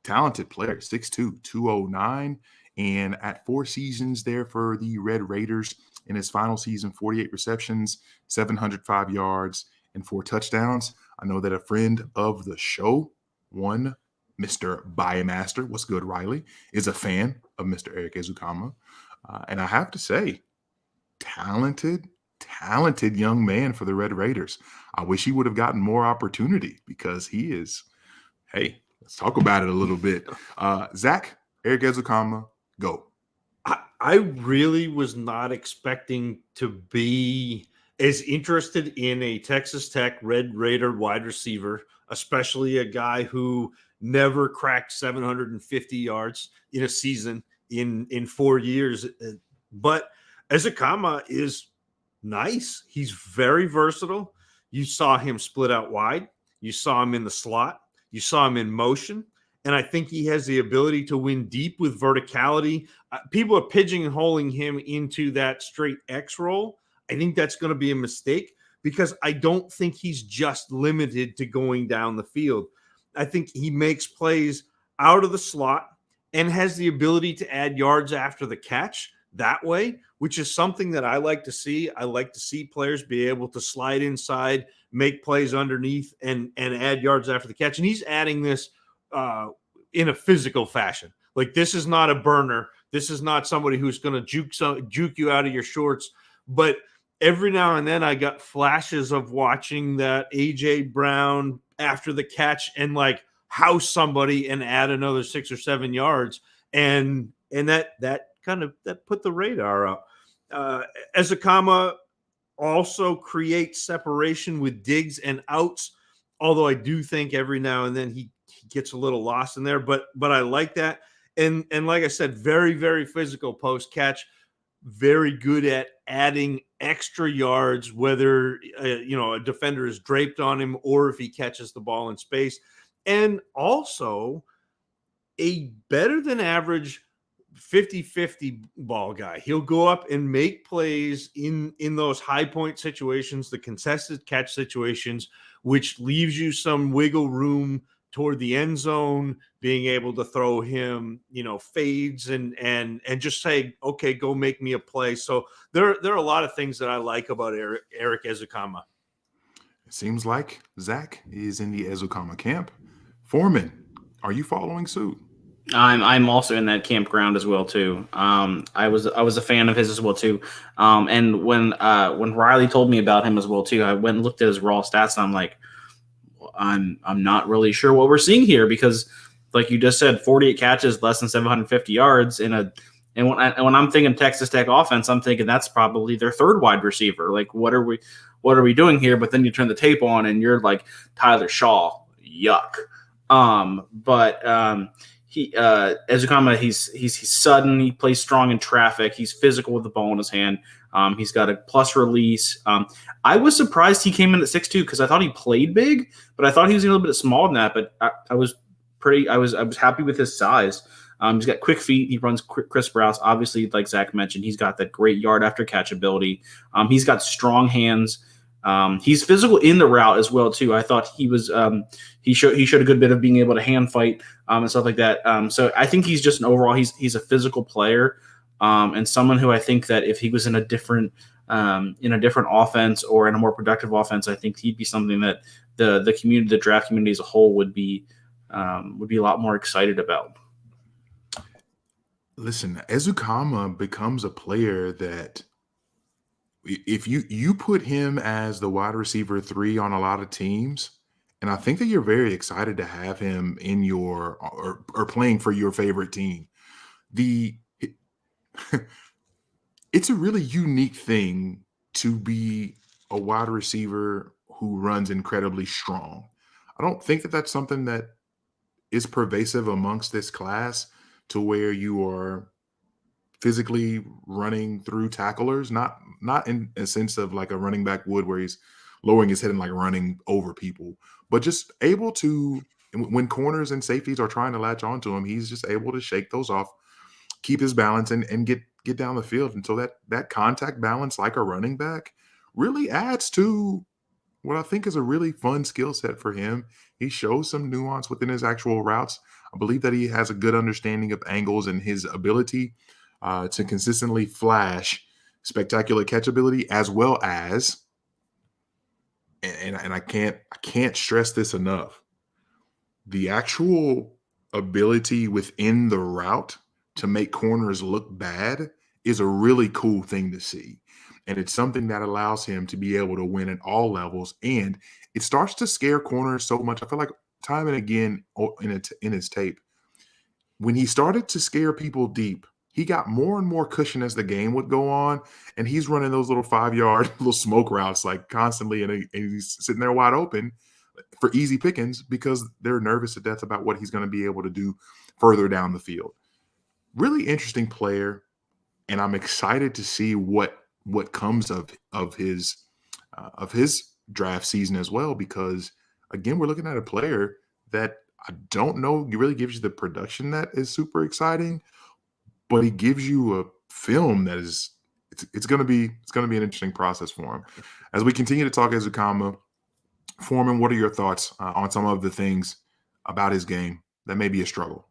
talented player, 6'2", 209. And at 4 seasons there for the Red Raiders, in his final season, 48 receptions, 705 yards, and 4 touchdowns. I know that a friend of the show, one Mr. Buymaster, what's good, Riley, is a fan of Mr. Erik Ezukanma. And I have to say, talented young man for the Red Raiders. I wish he would have gotten more opportunity because he is, hey, let's talk about it a little bit. Zach, Erik Ezukanma, go. I really was not expecting to be as interested in a Texas Tech Red Raider wide receiver, especially a guy who never cracked 750 yards in a season in 4 years. But Ezukanma is nice. He's very versatile. You saw him split out wide. You saw him in the slot. You saw him in motion. And I think he has the ability to win deep with verticality. People are pigeonholing him into that straight X role. I think that's going to be a mistake because I don't think he's just limited to going down the field. I think he makes plays out of the slot and has the ability to add yards after the catch that way, which is something that I like to see. I like to see players be able to slide inside, make plays underneath, and add yards after the catch. And he's adding this in a physical fashion. Like, this is not a burner. This is not somebody who's going to juke you out of your shorts. But every now and then I got flashes of watching that A.J. Brown after the catch and like house somebody and add another 6 or 7 yards. And that kind of that put the radar up. Ezukanma also creates separation with digs and outs, although I do think every now and then he gets a little lost in there, but I like that. And like I said, very, very physical post catch, very good at adding extra yards, whether a defender is draped on him or if he catches the ball in space. And also a better than average 50-50 ball guy. He'll go up and make plays in those high point situations, the contested catch situations, which leaves you some wiggle room toward the end zone, being able to throw him, fades and just say, okay, go make me a play. So there are a lot of things that I like about Erik Ezukanma. It seems like Zach is in the Ezukanma camp. Foreman, are you following suit? I'm also in that campground as well too. I was a fan of his as well too. And when Riley told me about him as well too, I went and looked at his raw stats and I'm like, I'm not really sure what we're seeing here because, like you just said, 48 catches, less than 750 yards and when I'm thinking Texas Tech offense, I'm thinking that's probably their third wide receiver. Like, what are we doing here? But then you turn the tape on and you're like Tyler Shaw, yuck. Ezukanma, he's sudden. He plays strong in traffic. He's physical with the ball in his hand. He's got a plus release. I was surprised he came in at 6'2" because I thought he played big, but I thought he was a little bit smaller than that. But I was happy with his size. He's got quick feet. He runs crisp routes. Obviously, like Zach mentioned, he's got that great yard after catch ability. He's got strong hands. He's physical in the route as well too. I thought he was he showed a good bit of being able to hand fight and stuff like that. So I think he's just an overall he's a physical player and someone who I think that if he was in a different offense or in a more productive offense, I think he'd be something that the community, the draft community as a whole would be a lot more excited about. Listen, Ezukanma becomes a player that if you put him as the wide receiver 3 on a lot of teams, and I think that you're very excited to have him in your or playing for your favorite team. It's a really unique thing to be a wide receiver who runs incredibly strong. I don't think that that's something that is pervasive amongst this class to where you are physically running through tacklers, not in a sense of like a running back would where he's lowering his head and like running over people, but just able to, when corners and safeties are trying to latch onto him, he's just able to shake those off, keep his balance and get down the field. And so that contact balance, like a running back, really adds to what I think is a really fun skill set for him. He shows some nuance within his actual routes. I believe that he has a good understanding of angles and his ability to consistently flash spectacular catchability, as well as, and I can't stress this enough, the actual ability within the route to make corners look bad is a really cool thing to see. And it's something that allows him to be able to win at all levels. And it starts to scare corners so much. I feel like time and again in his tape, when he started to scare people deep, he got more and more cushion as the game would go on. And he's running those little 5-yard little smoke routes like constantly. And he's sitting there wide open for easy pickings because they're nervous to death about what he's going to be able to do further down the field. Really interesting player. And I'm excited to see what comes of his draft season as well, because again, we're looking at a player that I don't know really gives you the production that is super exciting, but he gives you a film that is it's going to be an interesting process for him. As we continue to talk Ezukanma, Foreman, what are your thoughts on some of the things about his game that may be a struggle?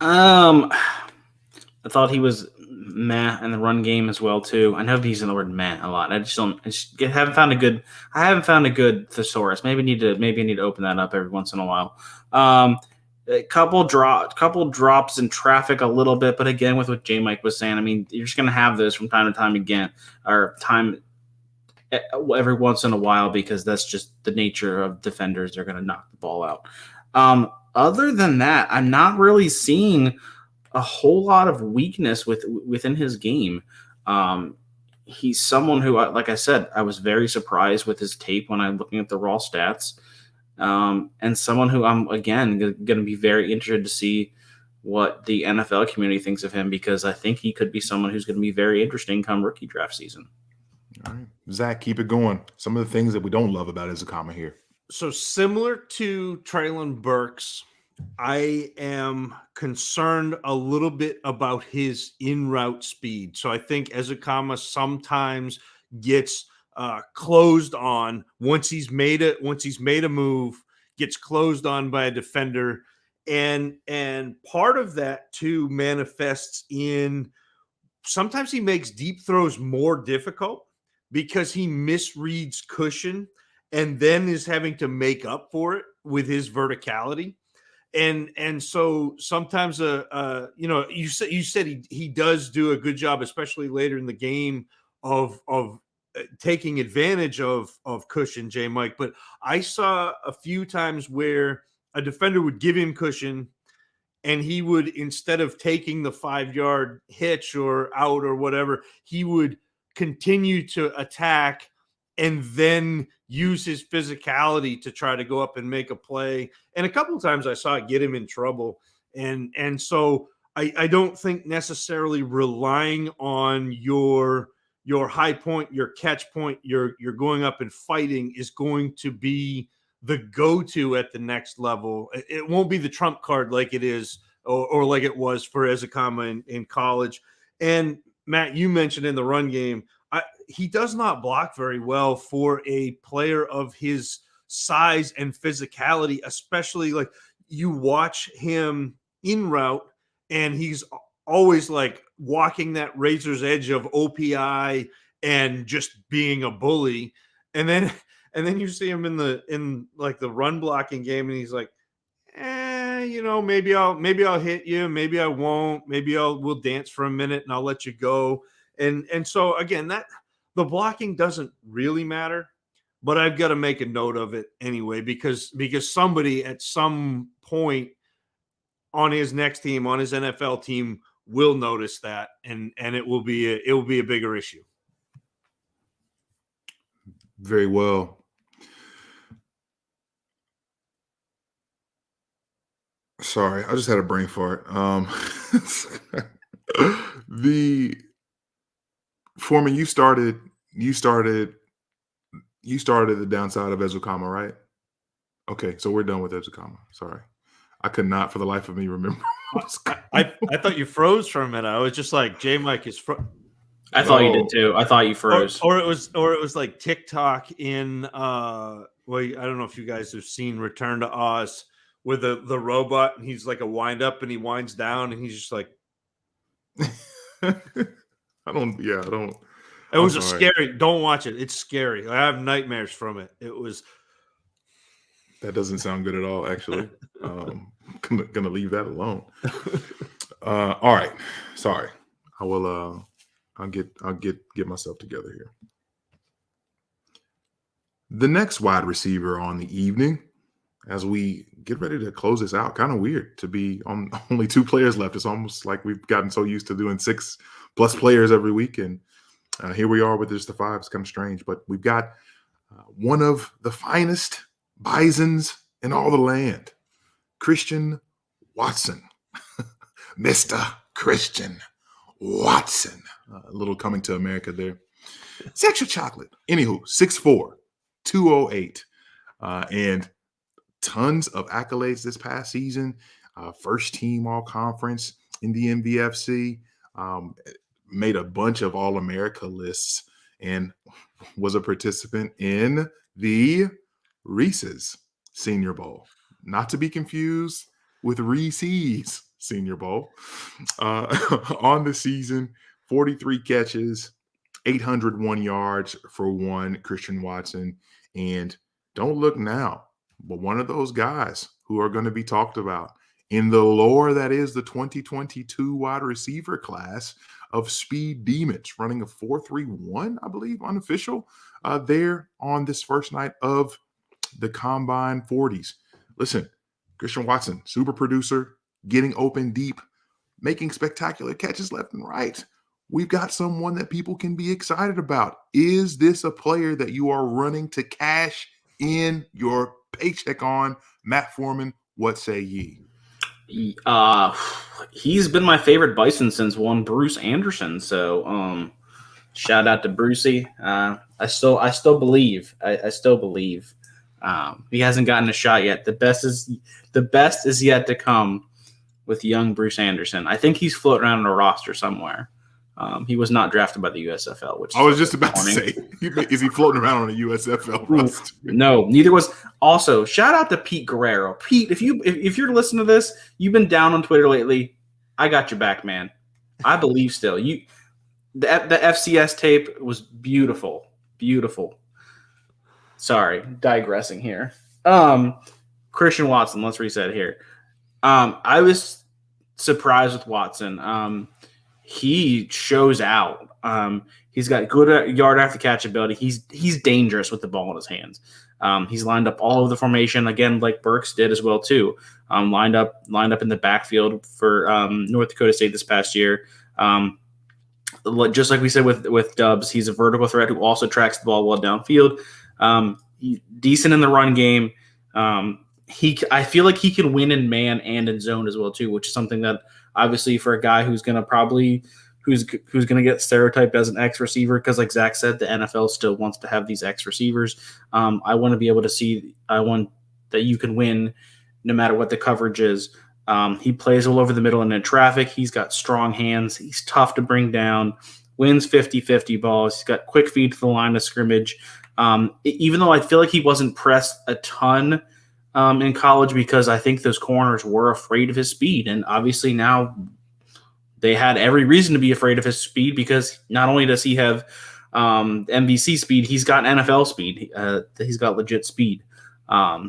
I thought he was meh in the run game as well too. I know he's using the word meh a lot. I haven't found a good thesaurus. Maybe I need to open that up every once in a while. A couple drops in traffic a little bit, but again, with what JMic was saying, I mean, you're just going to have those from time to time again, or every once in a while, because that's just the nature of defenders. They're going to knock the ball out. Other than that, I'm not really seeing a whole lot of weakness within his game. He's someone who, like I said, I was very surprised with his tape when I'm looking at the raw stats, and someone who I'm, again, going to be very interested to see what the NFL community thinks of him, because I think he could be someone who's going to be very interesting come rookie draft season. All right, Zach, keep it going. Some of the things that we don't love about Ezukanma here. So similar to Traylon Burks, I am concerned a little bit about his in-route speed. So I think Ezukanma sometimes gets closed on once he's made a move, gets closed on by a defender, and part of that too manifests in sometimes he makes deep throws more difficult because he misreads cushion and then is having to make up for it with his verticality. And so sometimes you said he does do a good job, especially later in the game, of taking advantage of cushion, JMic. But I saw a few times where a defender would give him cushion, and he would, instead of taking the 5-yard hitch or out or whatever, he would continue to attack and then use his physicality to try to go up and make a play. And a couple of times I saw it get him in trouble. And so I don't think necessarily relying on your high point, your catch point, you're going up and fighting is going to be the go-to at the next level. It won't be the trump card like it is or like it was for Ezukanma in college. And Matt, you mentioned in the run game, he does not block very well for a player of his size and physicality, especially like you watch him in route and he's always like walking that razor's edge of OPI and just being a bully. And then you see him in like the run blocking game and he's like, maybe I'll hit you, maybe I won't, maybe we'll dance for a minute and I'll let you go. And so again, that the blocking doesn't really matter, but I've got to make a note of it anyway, because somebody at some point on his next team, on his NFL team, will notice that, and it will be a bigger issue. Very well. Sorry, I just had a brain fart. The Foreman, you started the downside of Ezukanma, right? Okay, so we're done with Ezukanma. Sorry, I could not for the life of me remember. I thought you froze for a minute. I was just like, JMic is I thought you did too. I thought you froze. Or it was like TikTok in well, I don't know if you guys have seen Return to Oz with the robot, and he's like a wind up and he winds down and he's just like I don't. It was a scary. Don't watch it. It's scary. I have nightmares from it. It was. That doesn't sound good at all, actually. Gonna leave that alone. All right. Sorry. I will. I'll get myself together here. The next wide receiver on the evening, as we get ready to close this out, kind of weird to be on only 2 players left. It's almost like we've gotten so used to doing 6+ players every week, and here we are with just the 5. It's kind of strange, but we've got one of the finest Bisons in all the land, Christian Watson, Mr. Christian Watson. A little coming to America there. It's extra chocolate. Anywho, 6'4", 208, and tons of accolades this past season. First team all conference in the MVFC. Made a bunch of All-America lists and was a participant in the Reese's Senior Bowl. Not to be confused with Reese's Senior Bowl. On the season, 43 catches, 801 yards for one, Christian Watson. And don't look now, but one of those guys who are going to be talked about in the lore that is the 2022 wide receiver class of speed demons, running a 4.31, I believe, unofficial, there on this first night of the Combine 40s. Listen, Christian Watson, super producer, getting open deep, making spectacular catches left and right. We've got someone that people can be excited about. Is this a player that you are running to cash in your paycheck on? Matt Foreman, what say ye? He's been my favorite Bison since one Bruce Anderson. So shout out to Brucey. I still believe. I still believe. He hasn't gotten a shot yet. The best is yet to come with young Bruce Anderson. I think he's floating around on a roster somewhere. He was not drafted by the USFL, which I was just about to say, is he floating around on a USFL roster? No, neither was. Also, shout out to Pete Guerrero. Pete, if you're listening to this, you've been down on Twitter lately. I got your back, man. I believe still. The FCS tape was beautiful, beautiful. Sorry, digressing here. Christian Watson. Let's reset here. I was surprised with Watson. He shows out. He's got good yard after catch ability. He's dangerous with the ball in his hands. He's lined up all over the formation again, like Burks did as well too. Lined up in the backfield for North Dakota State this past year. Just like we said with Doubs, he's a vertical threat who also tracks the ball well downfield. Decent in the run game. I feel like he can win in man and in zone as well too, which is something that obviously for a guy who's going to get stereotyped as an X receiver, because like Zach said, the NFL still wants to have these X receivers. I want to be able to see. I want that you can win no matter what the coverage is. He plays all over the middle and in traffic. He's got strong hands. He's tough to bring down. Wins 50-50 balls. He's got quick feet to the line of scrimmage. Even though I feel like he wasn't pressed a ton in college, because I think those corners were afraid of his speed. And obviously now they had every reason to be afraid of his speed, because not only does he have MVC speed, he's got NFL speed. He's got legit speed.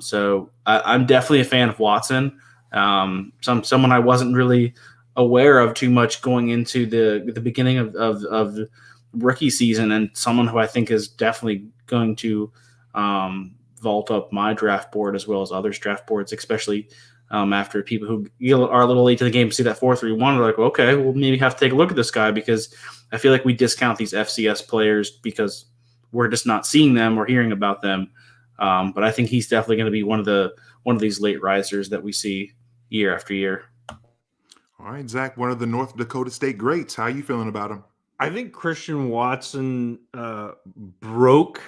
So I'm definitely a fan of Watson. Someone I wasn't really aware of too much going into the beginning of rookie season, and someone who I think is definitely going to vault up my draft board as well as others' draft boards, especially after people who are a little late to the game see that 4.31 are like, okay, we'll maybe have to take a look at this guy, because I feel like we discount these FCS players because we're just not seeing them or hearing about them. But I think he's definitely going to be one of these late risers that we see year after year. All right, Zach, one of the North Dakota State greats. How are you feeling about him? I think Christian Watson broke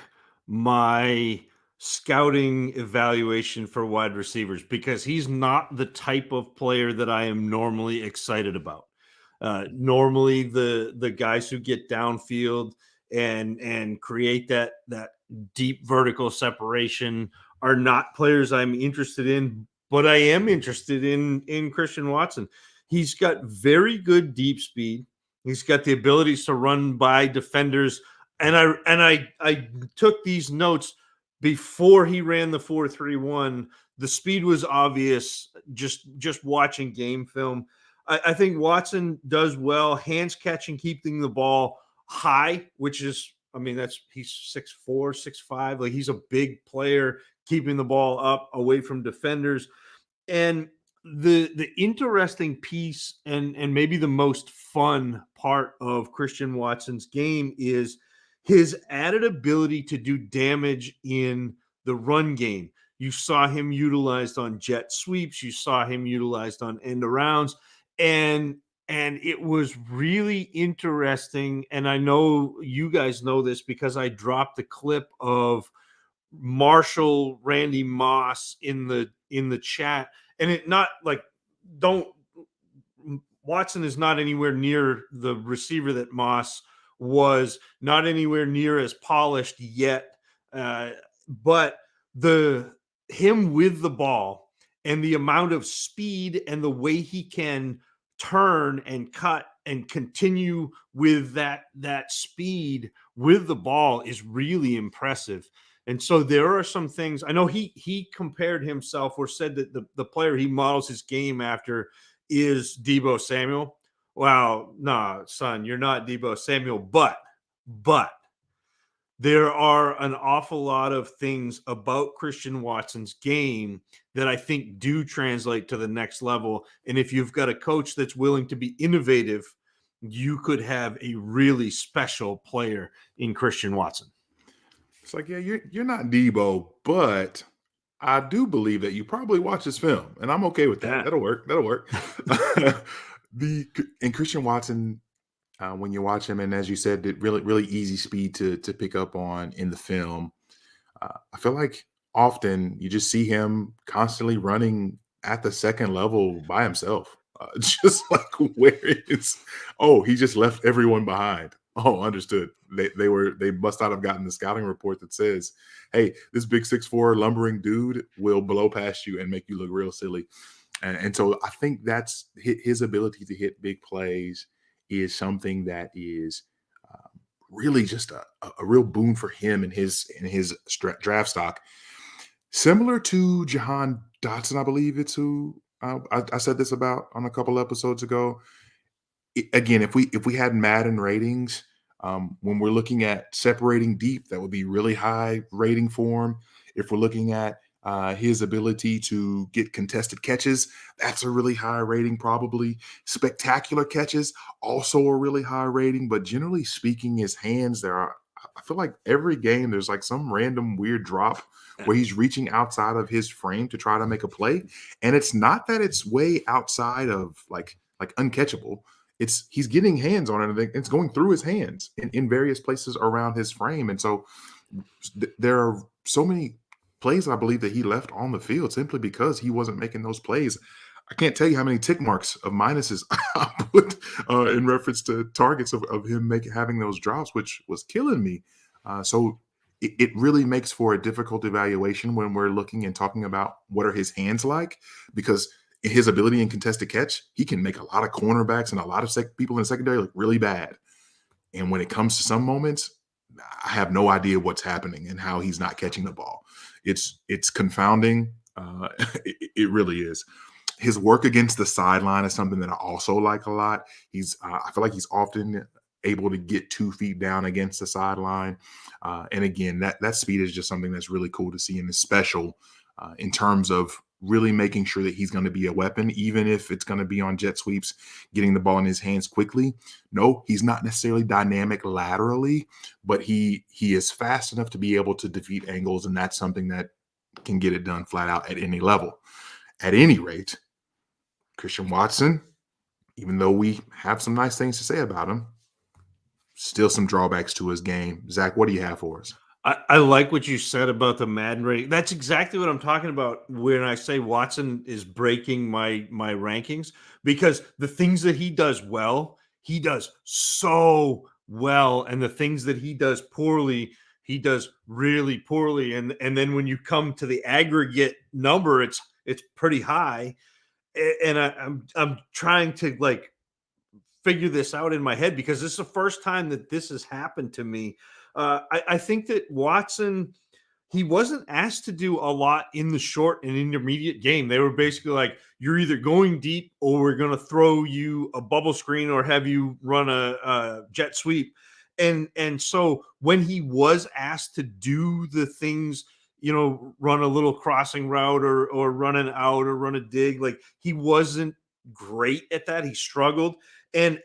my scouting evaluation for wide receivers, because he's not the type of player that I am normally excited about. Normally, the guys who get downfield and create that deep vertical separation are not players I'm interested in, but I am interested in Christian Watson. He's got very good deep speed. He's got the abilities to run by defenders, and I took these notes before he ran the 4.31. The speed was obvious just watching game film. I think Watson does well, hands catching, keeping the ball high, which is, I mean, he's 6'4", 6'5". Like, he's a big player, keeping the ball up away from defenders. And the interesting piece and maybe the most fun part of Christian Watson's game is his added ability to do damage in the run game. You saw him utilized on jet sweeps. You saw him utilized on end arounds. And it was really interesting. And I know you guys know this because I dropped the clip of Marshall Randy Moss in the chat. And it not like, don't Watson is not anywhere near the receiver that Moss was, not anywhere near as polished yet. But him with the ball and the amount of speed and the way he can turn and cut and continue with that speed with the ball is really impressive. And so there are some things. I know he compared himself or said that the player he models his game after is Deebo Samuel. Well, nah, son, you're not Deebo Samuel, but there are an awful lot of things about Christian Watson's game that I think do translate to the next level. And if you've got a coach that's willing to be innovative, you could have a really special player in Christian Watson. It's like, yeah, you're not Debo, but I do believe that you probably watch this film, and I'm okay with that. Yeah. That'll work. And Christian Watson, when you watch him, and as you said, did really easy speed to pick up on in the film. I feel like often you just see him constantly running at the second level by himself, just like where it's. Oh, he just left everyone behind. Oh, understood. They must not have gotten the scouting report that says, "Hey, this big 6'4" lumbering dude will blow past you and make you look real silly." And so I think that's his ability to hit big plays is something that is really just a real boon for him in his draft stock. Similar to Jahan Dotson, I believe it's who I said this about on a couple episodes ago. Again, if we had Madden ratings, when we're looking at separating deep, that would be really high rating for him. If we're looking at his ability to get contested catches, that's a really high rating probably. Spectacular catches, also a really high rating. But generally speaking, his hands, I feel like every game there's like some random weird drop where he's reaching outside of his frame to try to make a play. And it's not that it's way outside of like uncatchable. He's getting hands on it, and it's going through his hands in various places around his frame. And so there are so many plays I believe that he left on the field simply because he wasn't making those plays. I can't tell you how many tick marks of minuses I put in reference to targets of him having those drops, which was killing me. So it really makes for a difficult evaluation when we're looking and talking about what are his hands like, because his ability in contested catch, he can make a lot of cornerbacks and a lot of people in the secondary look really bad. And when it comes to some moments, I have no idea what's happening and how he's not catching the ball. It's confounding. It really is. His work against the sideline is something that I also like a lot. I feel like he's often able to get 2 feet down against the sideline. And again, that speed is just something that's really cool to see and is special in terms of really making sure that he's going to be a weapon, even if it's going to be on jet sweeps, getting the ball in his hands quickly. No, he's not necessarily dynamic laterally, but he is fast enough to be able to defeat angles, and that's something that can get it done flat out at any level. At any rate, Christian Watson, even though we have some nice things to say about him, still some drawbacks to his game. Zach, what do you have for us? I like what you said about the Madden rating. That's exactly what I'm talking about when I say Watson is breaking my rankings, because the things that he does well, he does so well, and the things that he does poorly, he does really poorly. And then when you come to the aggregate number, it's pretty high. And I'm trying to like figure this out in my head because this is the first time that this has happened to me. I think that Watson, he wasn't asked to do a lot in the short and intermediate game. They were basically like, you're either going deep or we're going to throw you a bubble screen or have you run a jet sweep. And so when he was asked to do the things, run a little crossing route or run an out or run a dig, like he wasn't great at that. He struggled. And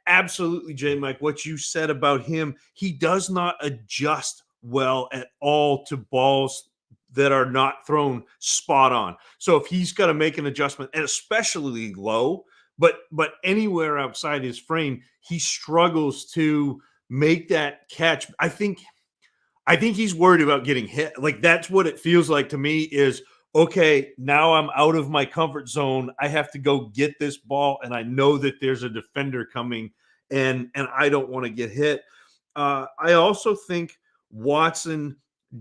absolutely, JMic, what you said about him, he does not adjust well at all to balls that are not thrown spot on. So if he's got to make an adjustment, and especially low, but anywhere outside his frame, he struggles to make that catch. I think he's worried about getting hit. Like that's what it feels like to me is, okay, now I'm out of my comfort zone. I have to go get this ball, and I know that there's a defender coming, and I don't want to get hit. I also think Watson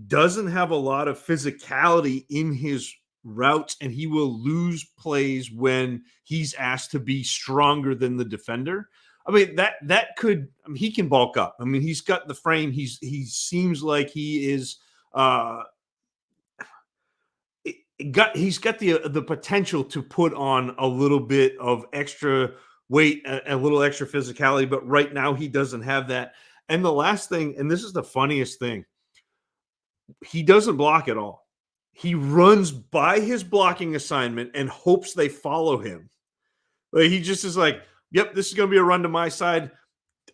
doesn't have a lot of physicality in his routes, and he will lose plays when he's asked to be stronger than the defender. I mean, that could, I mean, he can bulk up. I mean, he's got the frame. He seems like he is he's got the potential to put on a little bit of extra weight, a little extra physicality, but right now he doesn't have that. And the last thing, and this is the funniest thing, he doesn't block at all. He runs by his blocking assignment and hopes they follow him. Like he just is like, yep, this is going to be a run to my side.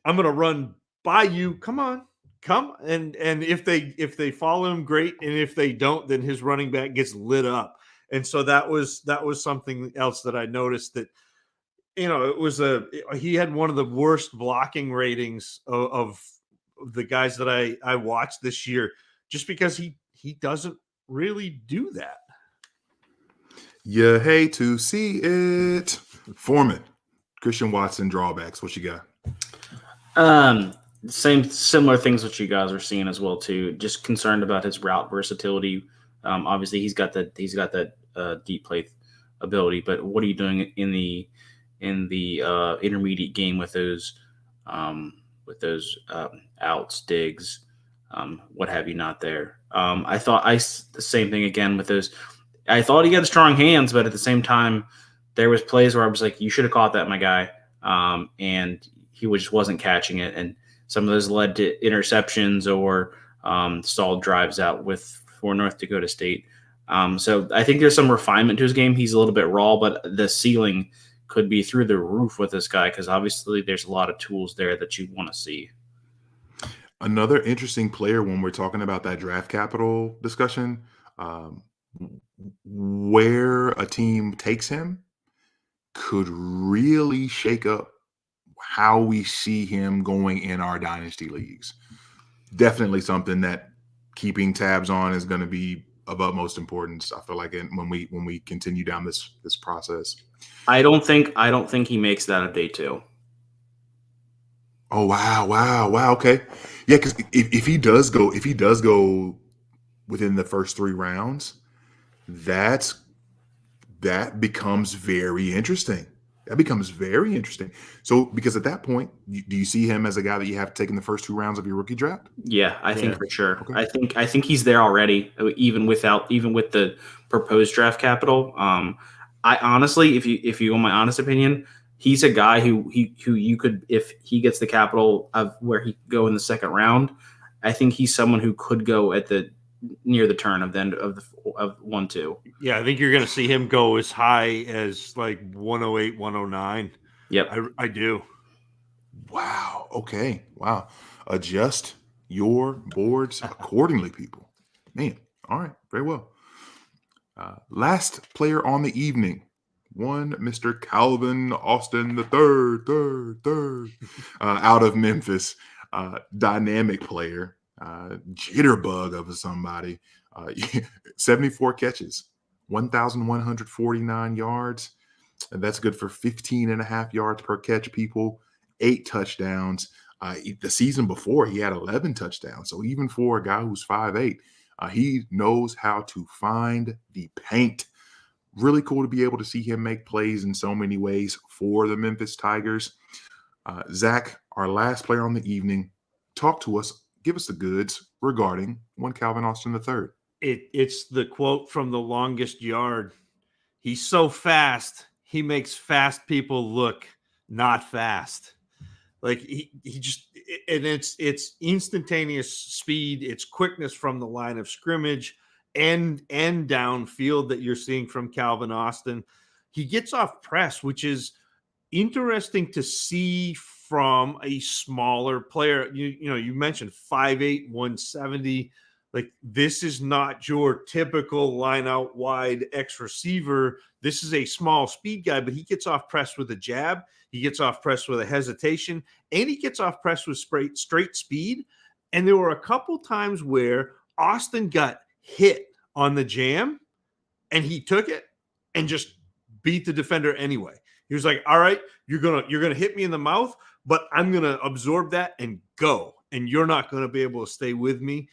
I'm going to run by you. Come on, come. And if they follow him, great. And if they don't, then his running back gets lit up. And so that was something else that I noticed, that, he had one of the worst blocking ratings of the guys that I watched this year, just because he doesn't really do that. You hate to see it. Foreman, Christian Watson drawbacks. What you got? Similar things that you guys are seeing as well too. Just concerned about his route versatility. Obviously, he's got that deep play ability, but what are you doing in the intermediate game with those outs, digs, what have you not there? I thought the same thing again with those. I thought he had strong hands, but at the same time, there was plays where I was like, you should have caught that, my guy. And he just wasn't catching it. And some of those led to interceptions or stalled drives out for North Dakota State. So I think there's some refinement to his game. He's a little bit raw, but the ceiling could be through the roof with this guy, because obviously there's a lot of tools there that you want to see. Another interesting player when we're talking about that draft capital discussion, where a team takes him could really shake up how we see him going in our dynasty leagues. Definitely something that keeping tabs on is going to be of utmost importance, I feel like, when we continue down this process. I don't think he makes that a day two. Oh wow. Okay. Yeah, because if he does go within the first 3 rounds, that becomes very interesting. So, because at that point, do you see him as a guy that you have taken the first 2 rounds of your rookie draft? Yeah, I think for sure. Okay. I think he's there already, even with the proposed draft capital. I honestly, if you want my honest opinion, he's a guy who you could, if he gets the capital of where he could go in the second round, I think he's someone who could go at near the turn of the end of 1-2. Yeah, I think you're going to see him go as high as like 108, 109. Yep. I do. Wow. Okay. Wow. Adjust your boards accordingly, people. Man. All right. Very well. Last player on the evening, one Mr. Calvin Austin the third, out of Memphis, dynamic player. jitterbug of somebody. 74 catches, 1,149 yards. And that's good for 15.5 yards per catch, people. 8 touchdowns. The season before, he had 11 touchdowns. So even for a guy who's 5'8", he knows how to find the paint. Really cool to be able to see him make plays in so many ways for the Memphis Tigers. Zach, our last player on the evening, talk to us, give us the goods regarding one Calvin Austin III. It's the quote from The Longest Yard. He's so fast, he makes fast people look not fast. Like he just, and it's instantaneous speed, it's quickness from the line of scrimmage and downfield that you're seeing from Calvin Austin. He gets off press, which is interesting to see from a smaller player. You mentioned 5'8", 170. Like, this is not your typical line out wide X receiver. This is a small speed guy, but he gets off press with a jab. He gets off press with a hesitation, and he gets off press with straight speed. And there were a couple times where Austin got hit on the jam, and he took it and just beat the defender anyway. He was like, all right, you're gonna hit me in the mouth, but I'm gonna absorb that and go, and you're not gonna be able to stay with me.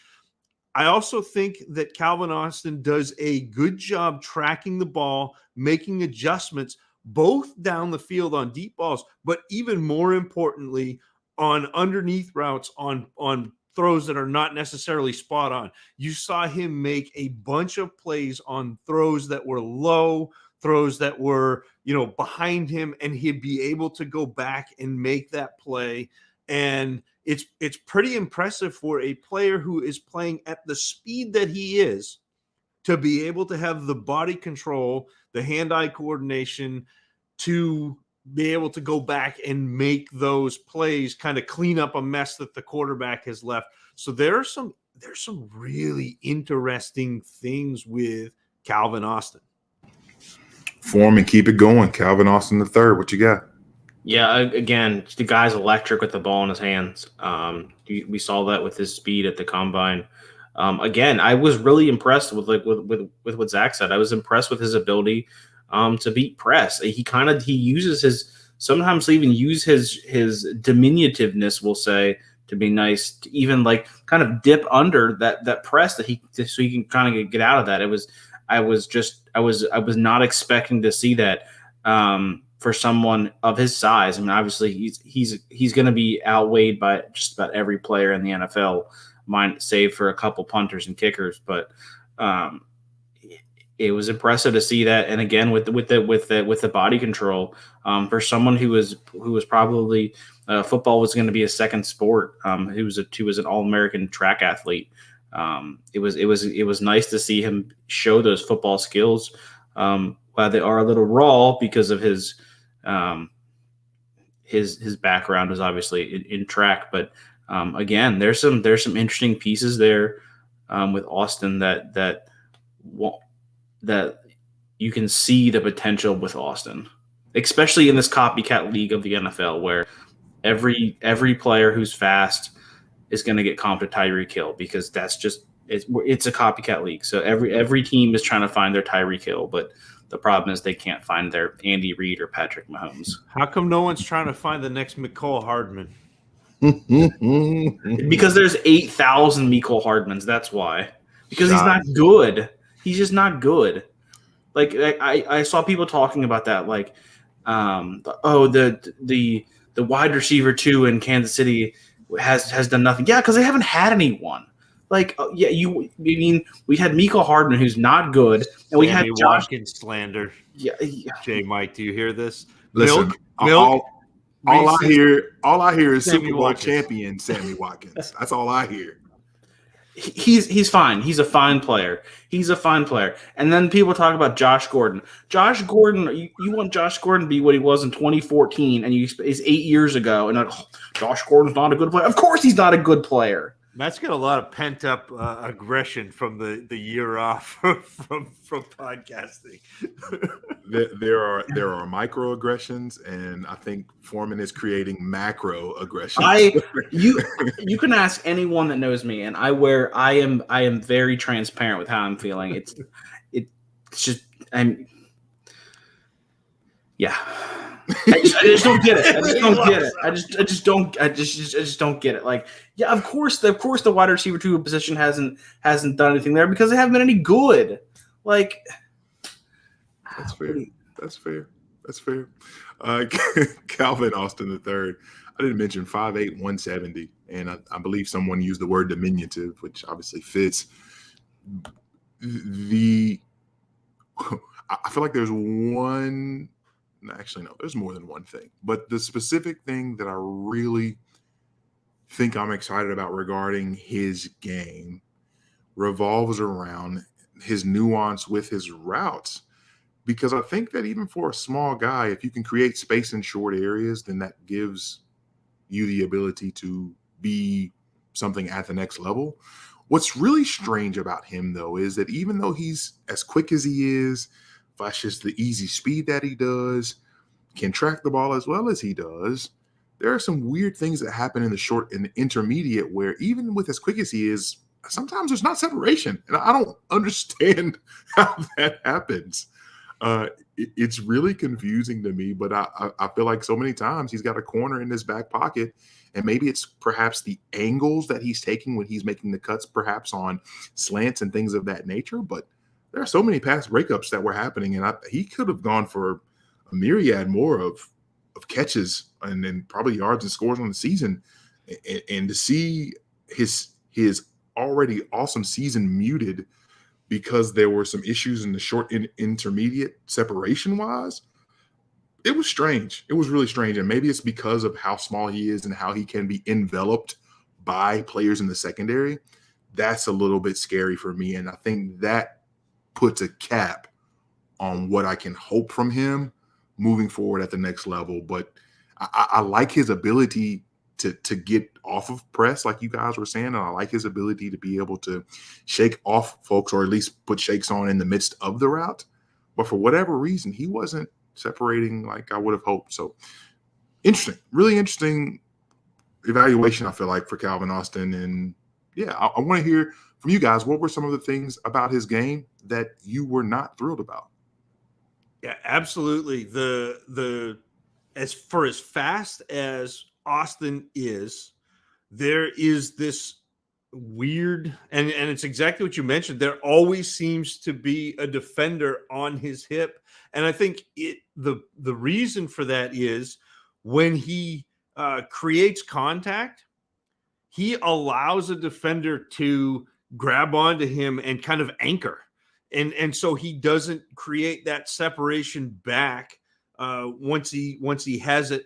I also think that Calvin Austin does a good job tracking the ball, making adjustments both down the field on deep balls, but even more importantly, on underneath routes, on throws that are not necessarily spot on. You saw him make a bunch of plays on throws that were low, throws that were, behind him, and he'd be able to go back and make that play. And it's pretty impressive for a player who is playing at the speed that he is to be able to have the body control, the hand-eye coordination to be able to go back and make those plays, kind of clean up a mess that the quarterback has left. So there's some really interesting things with Calvin Austin. Form and keep it going. Calvin Austin III, what you got? Yeah, again, the guy's electric with the ball in his hands. We saw that with his speed at the combine. Again, I was really impressed with what Zach said. I was impressed with his ability to beat press. He uses sometimes even use his diminutiveness, we'll say, to be nice, to even like kind of dip under that press so he can kind of get out of that. I was not expecting to see that. For someone of his size. I mean, obviously he's going to be outweighed by just about every player in the NFL, save for a couple punters and kickers. But it was impressive to see that. And again, with the body control, for someone who was probably football was going to be a second sport. He was an All-American track athlete. It was nice to see him show those football skills. While they are a little raw because of his background is obviously in track, but again, there's some interesting pieces there with Austin that you can see the potential with Austin, especially in this copycat league of the NFL, where every player who's fast is going to get comped to Tyreek Hill, because that's just it's a copycat league. So every team is trying to find their Tyreek Hill, but the problem is they can't find their Andy Reid or Patrick Mahomes. How come no one's trying to find the next Mecole Hardman? Because there's 8,000 Mecole Hardmans. That's why. Because he's not good. He's just not good. Like I saw people talking about that, like, the wide receiver 2 in Kansas City has done nothing. Yeah, because they haven't had anyone. Like, we had Mecole Hardman, who's not good, and we had Josh Watkins slander. Yeah. JMic, do you hear this? Listen, Milk. All I hear is Sammy Super Bowl Watkins. champion Sammy Watkins. That's all I hear. He's fine. He's a fine player. And then people talk about Josh Gordon. Josh Gordon, you want Josh Gordon to be what he was in 2014, and it's 8 years ago, and Josh Gordon's not a good player. Of course he's not a good player. Matt's got a lot of pent up aggression from the year off from podcasting. There are microaggressions, and I think Foreman is creating macro aggressions. You can ask anyone that knows me, and I am very transparent with how I'm feeling. It's just yeah. I just don't get it. I just don't get it. Like, yeah, of course the wide receiver 2 position hasn't done anything there because they haven't been any good. Like, that's fair. Calvin Austin III. I didn't mention 5'8", 170, and I believe someone used the word diminutive, which obviously fits. I feel like there's one. Actually, no, there's more than one thing. But the specific thing that I really think I'm excited about regarding his game revolves around his nuance with his routes. Because I think that even for a small guy, if you can create space in short areas, then that gives you the ability to be something at the next level. What's really strange about him, though, is that even though he's as quick as he is, flashes the easy speed that he does, can track the ball as well as he does, there are some weird things that happen in the short and intermediate where even with as quick as he is, sometimes there's not separation. And I don't understand how that happens. It's really confusing to me, but I feel like so many times he's got a corner in his back pocket, and maybe it's perhaps the angles that he's taking when he's making the cuts, perhaps on slants and things of that nature. But there are so many pass breakups that were happening, and he could have gone for a myriad more of catches and then probably yards and scores on the season. And to see his already awesome season muted because there were some issues in the short and intermediate separation-wise, it was strange. It was really strange. And maybe it's because of how small he is and how he can be enveloped by players in the secondary. That's a little bit scary for me. And I think that puts a cap on what I can hope from him moving forward at the next level. But I like his ability to get off of press, like you guys were saying, and I like his ability to be able to shake off folks, or at least put shakes on in the midst of the route. But for whatever reason, he wasn't separating like I would have hoped. So interesting, really interesting evaluation, I feel like, for Calvin Austin. And yeah, I want to hear from you guys. What were some of the things about his game that you were not thrilled about? Yeah, absolutely. The as fast as Austin is, there is this weird, and it's exactly what you mentioned. There always seems to be a defender on his hip, and I think the reason for that is when he creates contact, he allows a defender to grab onto him and kind of anchor. And so he doesn't create that separation back once he has it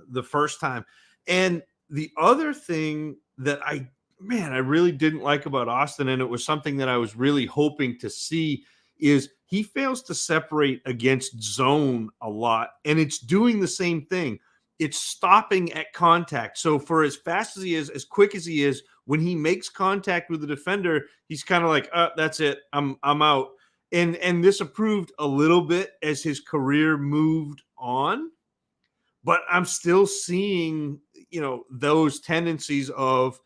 the first time. And the other thing that I really didn't like about Austin, and it was something that I was really hoping to see, is he fails to separate against zone a lot, and it's doing the same thing. It's stopping at contact. So for as fast as he is, as quick as he is, when he makes contact with the defender, he's kind of like, that's it. I'm out. And this improved a little bit as his career moved on, but I'm still seeing, those tendencies of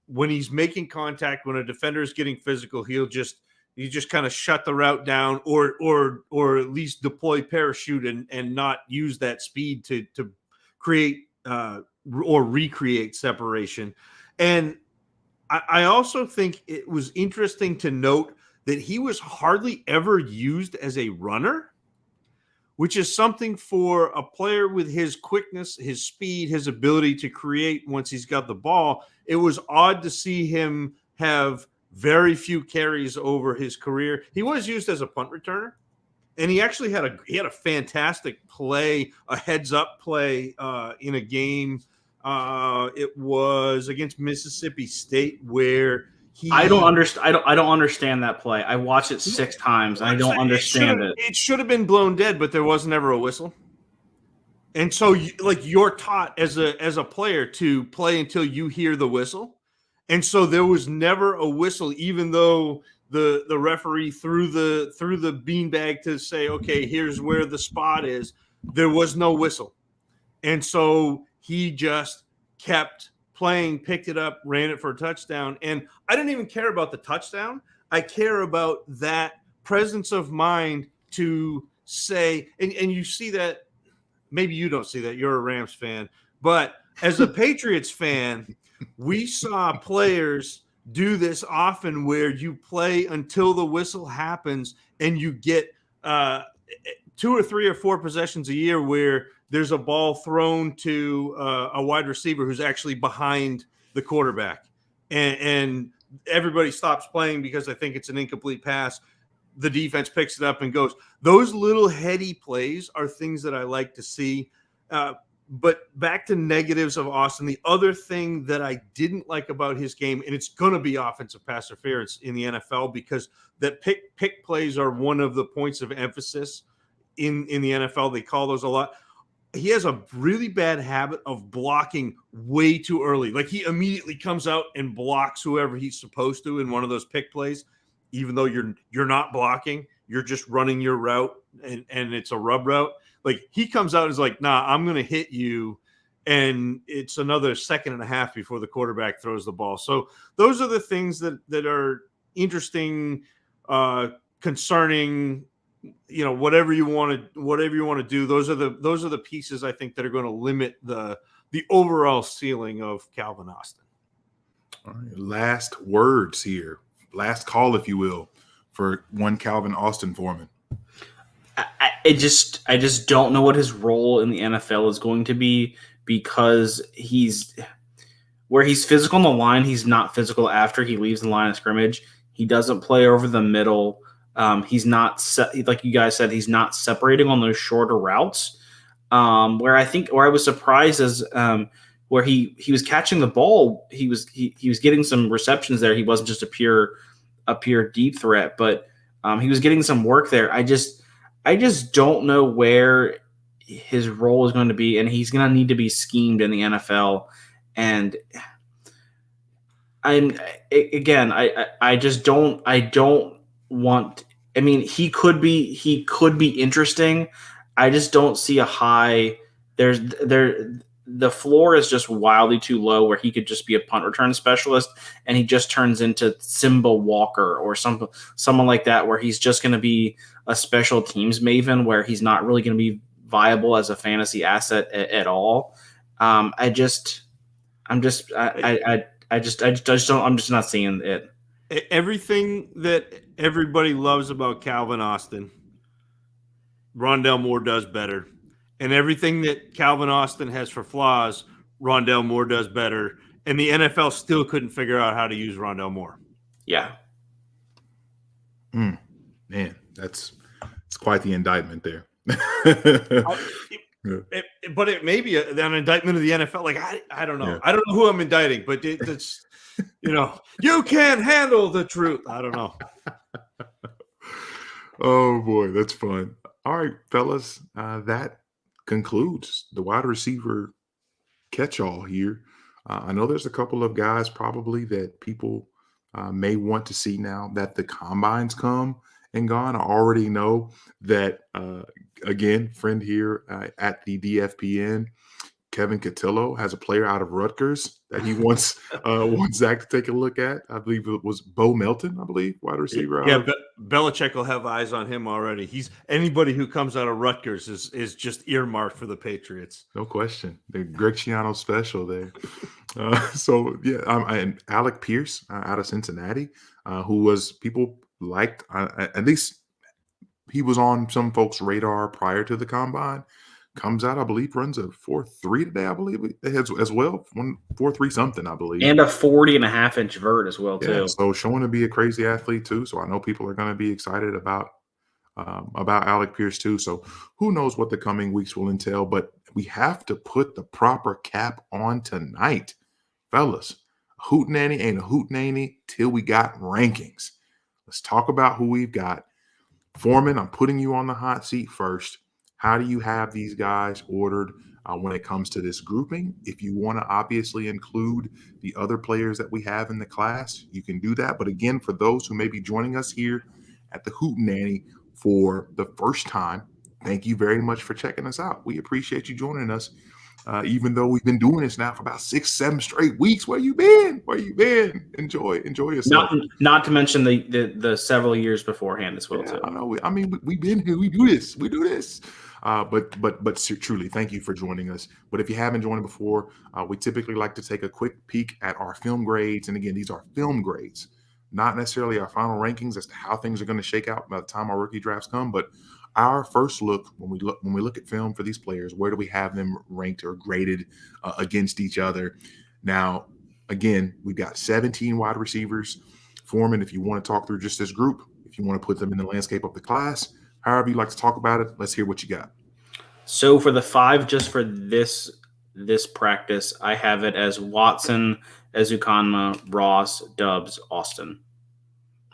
when he's making contact, when a defender is getting physical, you just kind of shut the route down or at least deploy parachute and not use that speed to create or recreate separation. And I also think it was interesting to note that he was hardly ever used as a runner, which is something for a player with his quickness, his speed, his ability to create once he's got the ball. It was odd to see him have very few carries over his career. He was used as a punt returner, and he actually had a fantastic play, a heads-up play in a game. It was against Mississippi State where I don't understand that play. I watched it 6 times, and I don't understand it. It should have been blown dead, but there was never a whistle. And so, you're taught as a player to play until you hear the whistle. And so there was never a whistle, even though the referee threw the beanbag to say, okay, here's where the spot is. There was no whistle. And so he just kept playing, picked it up, ran it for a touchdown. And I didn't even care about the touchdown. I care about that presence of mind to say, and you see that, maybe you don't see that, you're a Rams fan, but as a Patriots fan, we saw players do this often where you play until the whistle happens and you get 2 or 3 or 4 possessions a year where there's a ball thrown to a wide receiver who's actually behind the quarterback. And everybody stops playing because I think it's an incomplete pass. The defense picks it up and goes. Those little heady plays are things that I like to see. But back to negatives of Austin, the other thing that I didn't like about his game, and it's going to be offensive pass interference in the NFL because that pick plays are one of the points of emphasis in the NFL. They call those a lot. He has a really bad habit of blocking way too early. Like he immediately comes out and blocks whoever he's supposed to in one of those pick plays, even though you're not blocking, you're just running your route and it's a rub route. Like he comes out and is like, nah, I'm going to hit you. And it's another second and a half before the quarterback throws the ball. So those are the things that are interesting, concerning, whatever you want to do. Those are the pieces I think that are going to limit the overall ceiling of Calvin Austin. All right, last words here, last call, if you will, for one Calvin Austin Foreman. I just don't know what his role in the NFL is going to be because where he's physical on the line, he's not physical after he leaves the line of scrimmage. He doesn't play over the middle. He's not like you guys said, he's not separating on those shorter routes. Where I was surprised is where he was catching the ball, he was getting some receptions there. He wasn't just a pure deep threat, but he was getting some work there. I just don't know where his role is going to be, and he's going to need to be schemed in the NFL. And I don't want. I mean, he could be interesting. I just don't see a high. The floor is just wildly too low where he could just be a punt return specialist and he just turns into Simba Walker or someone like that, where he's just going to be a special teams maven where he's not really going to be viable as a fantasy asset at all. I'm just not seeing it. Everything that everybody loves about Calvin Austin, Rondale Moore does better. And everything that Calvin Austin has for flaws, Rondale Moore does better. And the NFL still couldn't figure out how to use Rondale Moore. Yeah. Man, it's quite the indictment there. But it may be an indictment of the NFL. Like, I don't know. Yeah. I don't know who I'm indicting, but it's, you can't handle the truth. I don't know. Oh, boy, that's fun. All right, fellas, that concludes the wide receiver catch-all here. I know there's a couple of guys probably that people may want to see now that the combines come and gone. I already know that, again, friend here at the DFPN, Kevin Cotillo has a player out of Rutgers that he wants Zach to take a look at. I believe it was Bo Melton, wide receiver. Yeah, Belichick will have eyes on him already. He's anybody who comes out of Rutgers is just earmarked for the Patriots. No question. The Greg Schiano special there. And Alec Pierce out of Cincinnati, who was people liked, at least he was on some folks' radar prior to the combine. Comes out, I believe, runs a 4.3 today, I believe, as well. 4.3 something, I believe. And a 40.5-inch vert as well, too. So showing to be a crazy athlete, too. So I know people are going to be excited about Alec Pierce, too. So who knows what the coming weeks will entail. But we have to put the proper cap on tonight. Fellas, a hootenanny ain't a hootenanny till we got rankings. Let's talk about who we've got. Foreman, I'm putting you on the hot seat first. How do you have these guys ordered? when it comes to this grouping. If you want to obviously include the other players that we have in the class, you can do that. But again, for those who may be joining us here at the Hootenanny for the first time, thank you very much for checking us out. We appreciate you joining us. Even though we've been doing this now for about 6-7 straight weeks. Where you been? Enjoy yourself. Not to mention the several years beforehand as well, too. I know. We've been here. We do this. But truly, thank you for joining us. But if you haven't joined before, we typically like to take a quick peek at our film grades. And again, these are film grades, not necessarily our final rankings as to how things are going to shake out by the time our rookie drafts come, but our first look when we look at film for these players. Where do we have them ranked or graded against each other? Now, again, we've got 17 wide receivers. Foreman, if you want to talk through just this group, if you want to put them in the landscape of the class, however you like to talk about it, let's hear what you got. So for the 5, just for this practice, I have it as Watson, Ezukanma, Ross, Doubs, Austin.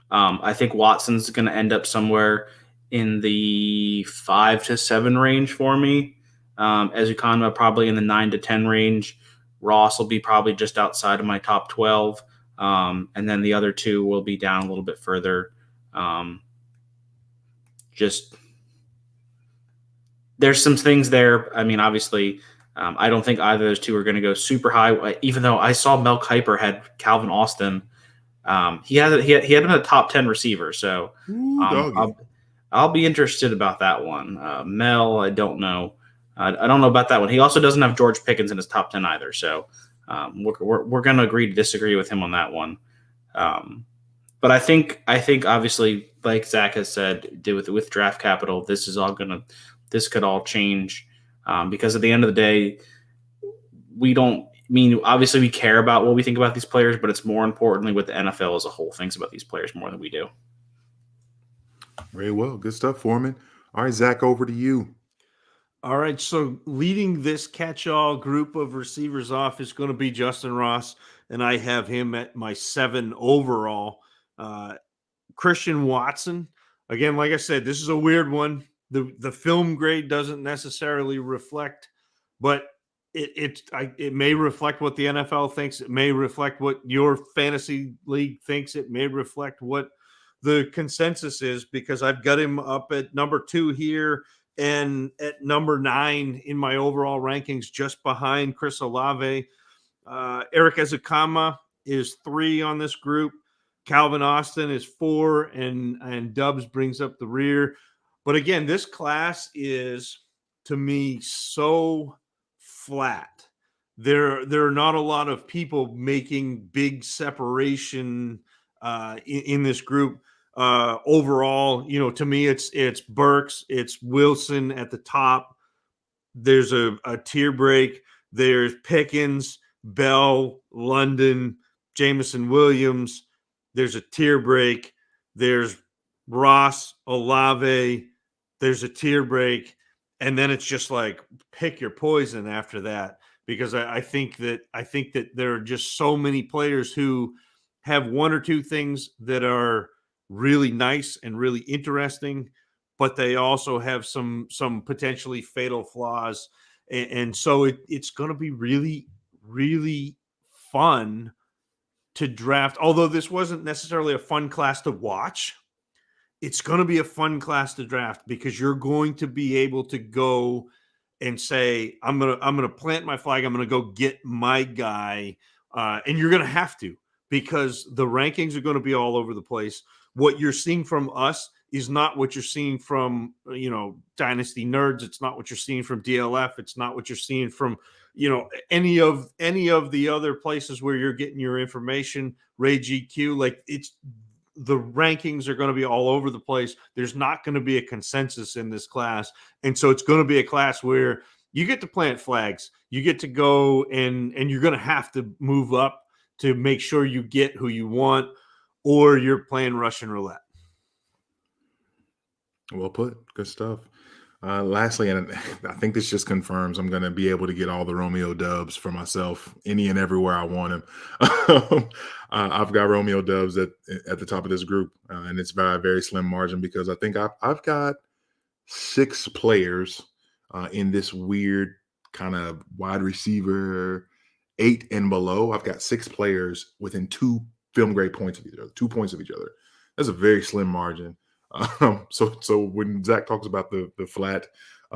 I think Watson's going to end up somewhere in the 5 to 7 range for me. Ezukanma probably in the 9 to 10 range. Ross will be probably just outside of my top 12. And then the other 2 will be down a little bit further. Just there's some things there. I mean, obviously, I don't think either of those 2 are going to go super high, even though I saw Mel Kiper had Calvin Austin. He had him in a top 10 receiver. So I'll be interested about that one. Mel, I don't know. I don't know about that one. He also doesn't have George Pickens in his top 10 either. So we're going to agree to disagree with him on that one. But I think obviously, like Zach has said, with draft capital, this could all change because at the end of the day, obviously we care about what we think about these players, but it's more importantly what the NFL as a whole thinks about these players more than we do. Very well. Good stuff, Foreman. All right, Zach, over to you. All right, so leading this catch-all group of receivers off is going to be Justyn Ross, and I have him at my 7 overall. Christian Watson, again, like I said, this is a weird one. The film grade doesn't necessarily reflect, but it may reflect what the NFL thinks. It may reflect what your fantasy league thinks. It may reflect what the consensus is, because I've got him up at number 2 here and at number 9 in my overall rankings, just behind Chris Olave. Erik Ezukanma is 3 on this group. Calvin Austin is 4, and Doubs brings up the rear. But again, this class is, to me, so flat. There are not a lot of people making big separation in this group. Overall, to me, it's Burks, it's Wilson at the top. There's a tier break. There's Pickens, Bell, London, Jameson Williams. There's a tier break. There's Ross, Olave. There's a tier break. And then it's just like pick your poison after that, because I think that there are just so many players who have 1 or 2 things that are really nice and really interesting, but they also have some potentially fatal flaws. And so it's going to be really, really fun to draft. Although this wasn't necessarily a fun class to watch, it's going to be a fun class to draft, because you're going to be able to go and say, I'm going to plant my flag. I'm going to go get my guy. And you're going to have to, because the rankings are going to be all over the place. What you're seeing from us is not what you're seeing from, Dynasty Nerds. It's not what you're seeing from DLF. It's not what you're seeing from, any of the other places where you're getting your information. Ray GQ, like, the rankings are going to be all over the place. There's not going to be a consensus in this class. And so it's going to be a class where you get to plant flags. You get to go and you're going to have to move up to make sure you get who you want, or you're playing Russian roulette. Well put. Good stuff. Lastly, and I think this just confirms I'm going to be able to get all the Romeo Doubs for myself any and everywhere I want him. I've got Romeo Doubs at the top of this group, and it's by a very slim margin, because I think I've got 6 players in this weird kind of wide receiver 8 and below, I've got 6 players within 2 film grade points of each other, 2 points of each other. That's a very slim margin. So when Zach talks about the flat,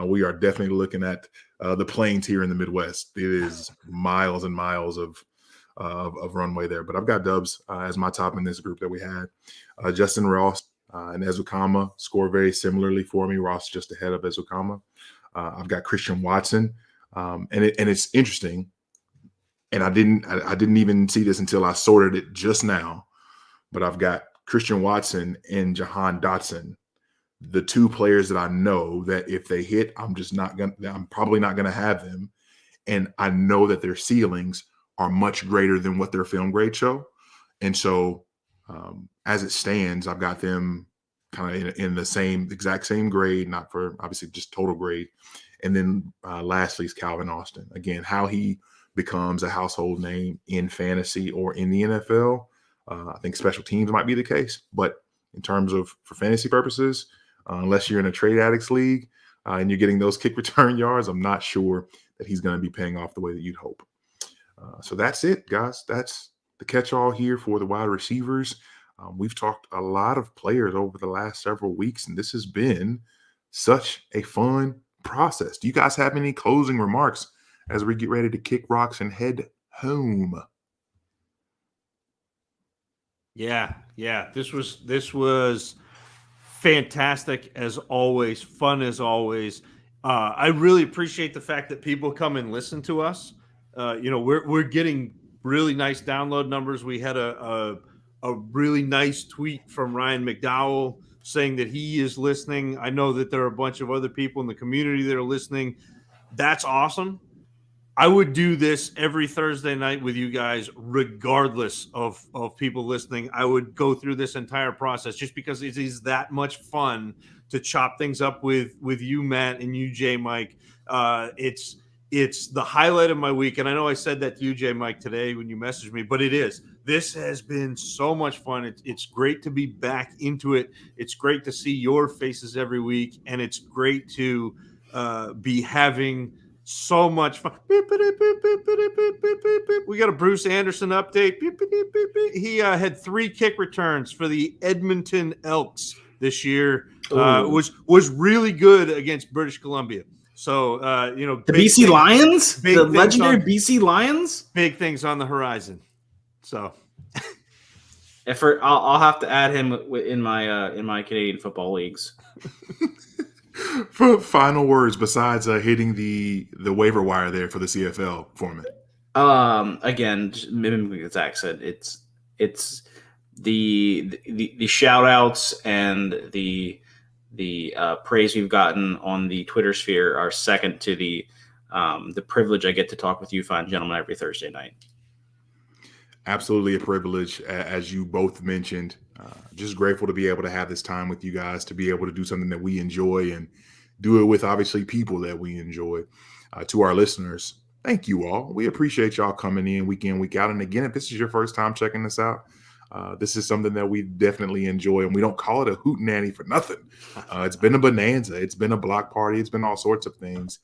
we are definitely looking at the plains here in the Midwest. It is miles and miles of runway there. But I've got Dubs as my top in this group that we had. Justyn Ross and Ezukanma score very similarly for me. Ross just ahead of Ezukanma. I've got Christian Watson, and it's interesting. And I didn't even see this until I sorted it just now. But I've got Christian Watson and Jahan Dotson, the 2 players that I know that if they hit, I'm probably not gonna have them. And I know that their ceilings are much greater than what their film grade show. And so as it stands, I've got them kind of in the exact same grade, not for obviously just total grade. And then lastly is Calvin Austin. Again, how he becomes a household name in fantasy or in the NFL. I think special teams might be the case, but in terms of for fantasy purposes, unless you're in a trade addicts league and you're getting those kick return yards, I'm not sure that he's going to be paying off the way that you'd hope. So that's it, guys. That's the catch-all here for the wide receivers. We've talked a lot of players over the last several weeks, and this has been such a fun process. Do you guys have any closing remarks as we get ready to kick rocks and head home? Yeah. This was fantastic as always, fun as always. I really appreciate the fact that people come and listen to us. We're getting really nice download numbers. We had a really nice tweet from Ryan McDowell saying that he is listening. I know that there are a bunch of other people in the community that are listening. That's awesome. I would do this every Thursday night with you guys, regardless of people listening. I would go through this entire process just because it is that much fun to chop things up with you, Matt, and you, JMic. It's the highlight of my week. And I know I said that to you, JMic, today when you messaged me, but it is. This has been so much fun. It's great to be back into it. It's great to see your faces every week. And it's great to be having so much fun. We got a Bruce Anderson update. He had 3 kick returns for the Edmonton Elks this year. Was really good against British Columbia. So the BC Lions, the legendary BC Lions, big things on the horizon. So I'll have to add him in my Canadian football leagues. For final words, besides hitting the waiver wire there for the CFL format. Again, mimicking what Zach said, it's the shout outs and the praise we've gotten on the Twitter sphere are second to the privilege I get to talk with you fine gentlemen every Thursday night. Absolutely a privilege, as you both mentioned. Just grateful to be able to have this time with you guys, to be able to do something that we enjoy and do it with obviously people that we enjoy. To our listeners, thank you all. We appreciate y'all coming in week out. And again, if this is your first time checking this out, this is something that we definitely enjoy, and we don't call it a hootenanny for nothing. It's been a bonanza. It's been a block party. It's been all sorts of things.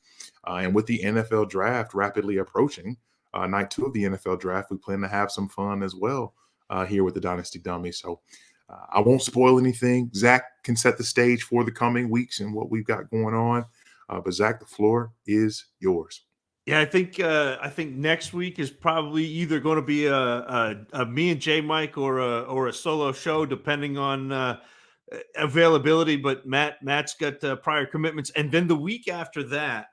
And with the NFL draft rapidly approaching, night 2 of the NFL draft, we plan to have some fun as well here with the Dynasty Dummies. So I won't spoil anything. Zach can set the stage for the coming weeks and what we've got going on. But Zach, the floor is yours. Yeah, I think next week is probably either going to be a me and JMic or a solo show, depending on availability. But Matt's got prior commitments, and then the week after that,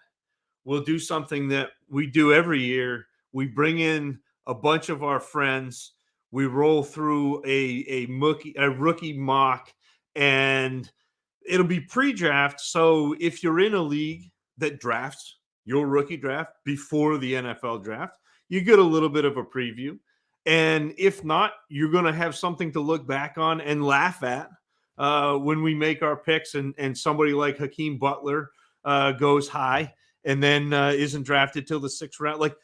we'll do something that we do every year. We bring in a bunch of our friends. We roll through a rookie mock, and it'll be pre-draft. So if you're in a league that drafts your rookie draft before the NFL draft, you get a little bit of a preview. And if not, you're going to have something to look back on and laugh at when we make our picks and somebody like Hakeem Butler goes high and then isn't drafted till the 6th round. Like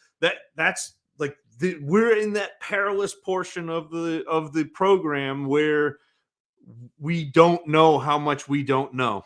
that's like we're in that perilous portion of the program where we don't know how much we don't know.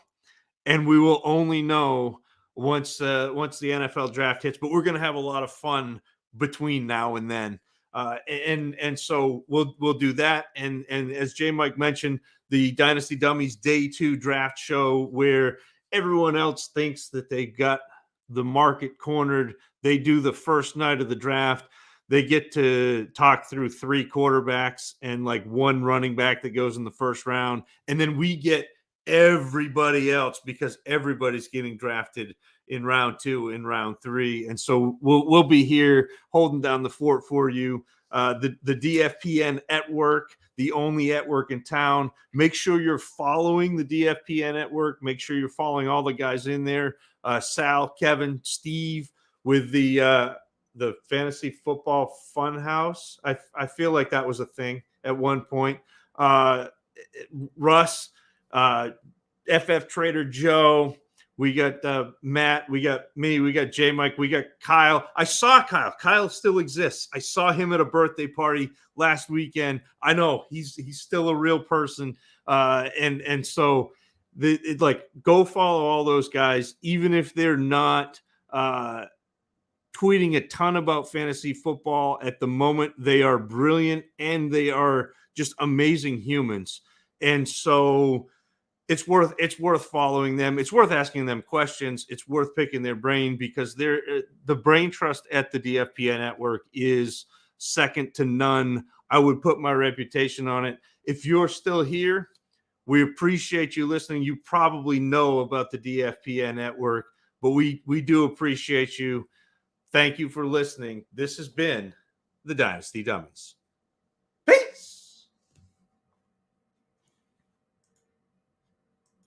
And we will only know once the NFL draft hits. But we're going to have a lot of fun between now and then. And so we'll do that. And as JMic mentioned, the Dynasty Dummies Day 2 draft show, where everyone else thinks that they've got the market cornered. They do the first night of the draft. They get to talk through 3 quarterbacks and like 1 running back that goes in the first round. And then we get everybody else because everybody's getting drafted in round 2, in round 3. And so we'll be here holding down the fort for you. The DFPN network, the only network in town. Make sure you're following the DFPN network. Make sure you're following all the guys in there. Sal, Kevin, Steve with the Fantasy Football Funhouse. I feel like that was a thing at one point. Russ, FF Trader Joe, we got Matt, we got me, we got JMic, we got Kyle. I saw Kyle. Kyle still exists. I saw him at a birthday party last weekend. I know he's still a real person. And so go follow all those guys, even if they're not tweeting a ton about fantasy football at the moment. They are brilliant and they are just amazing humans. And so it's worth following them. It's worth asking them questions. It's worth picking their brain because the brain trust at the DFPN network is second to none. I would put my reputation on it. If you're still here, we appreciate you listening. You probably know about the DFPN network, but we do appreciate you. Thank you for listening. This has been the Dynasty Dummies. Peace.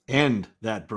End that.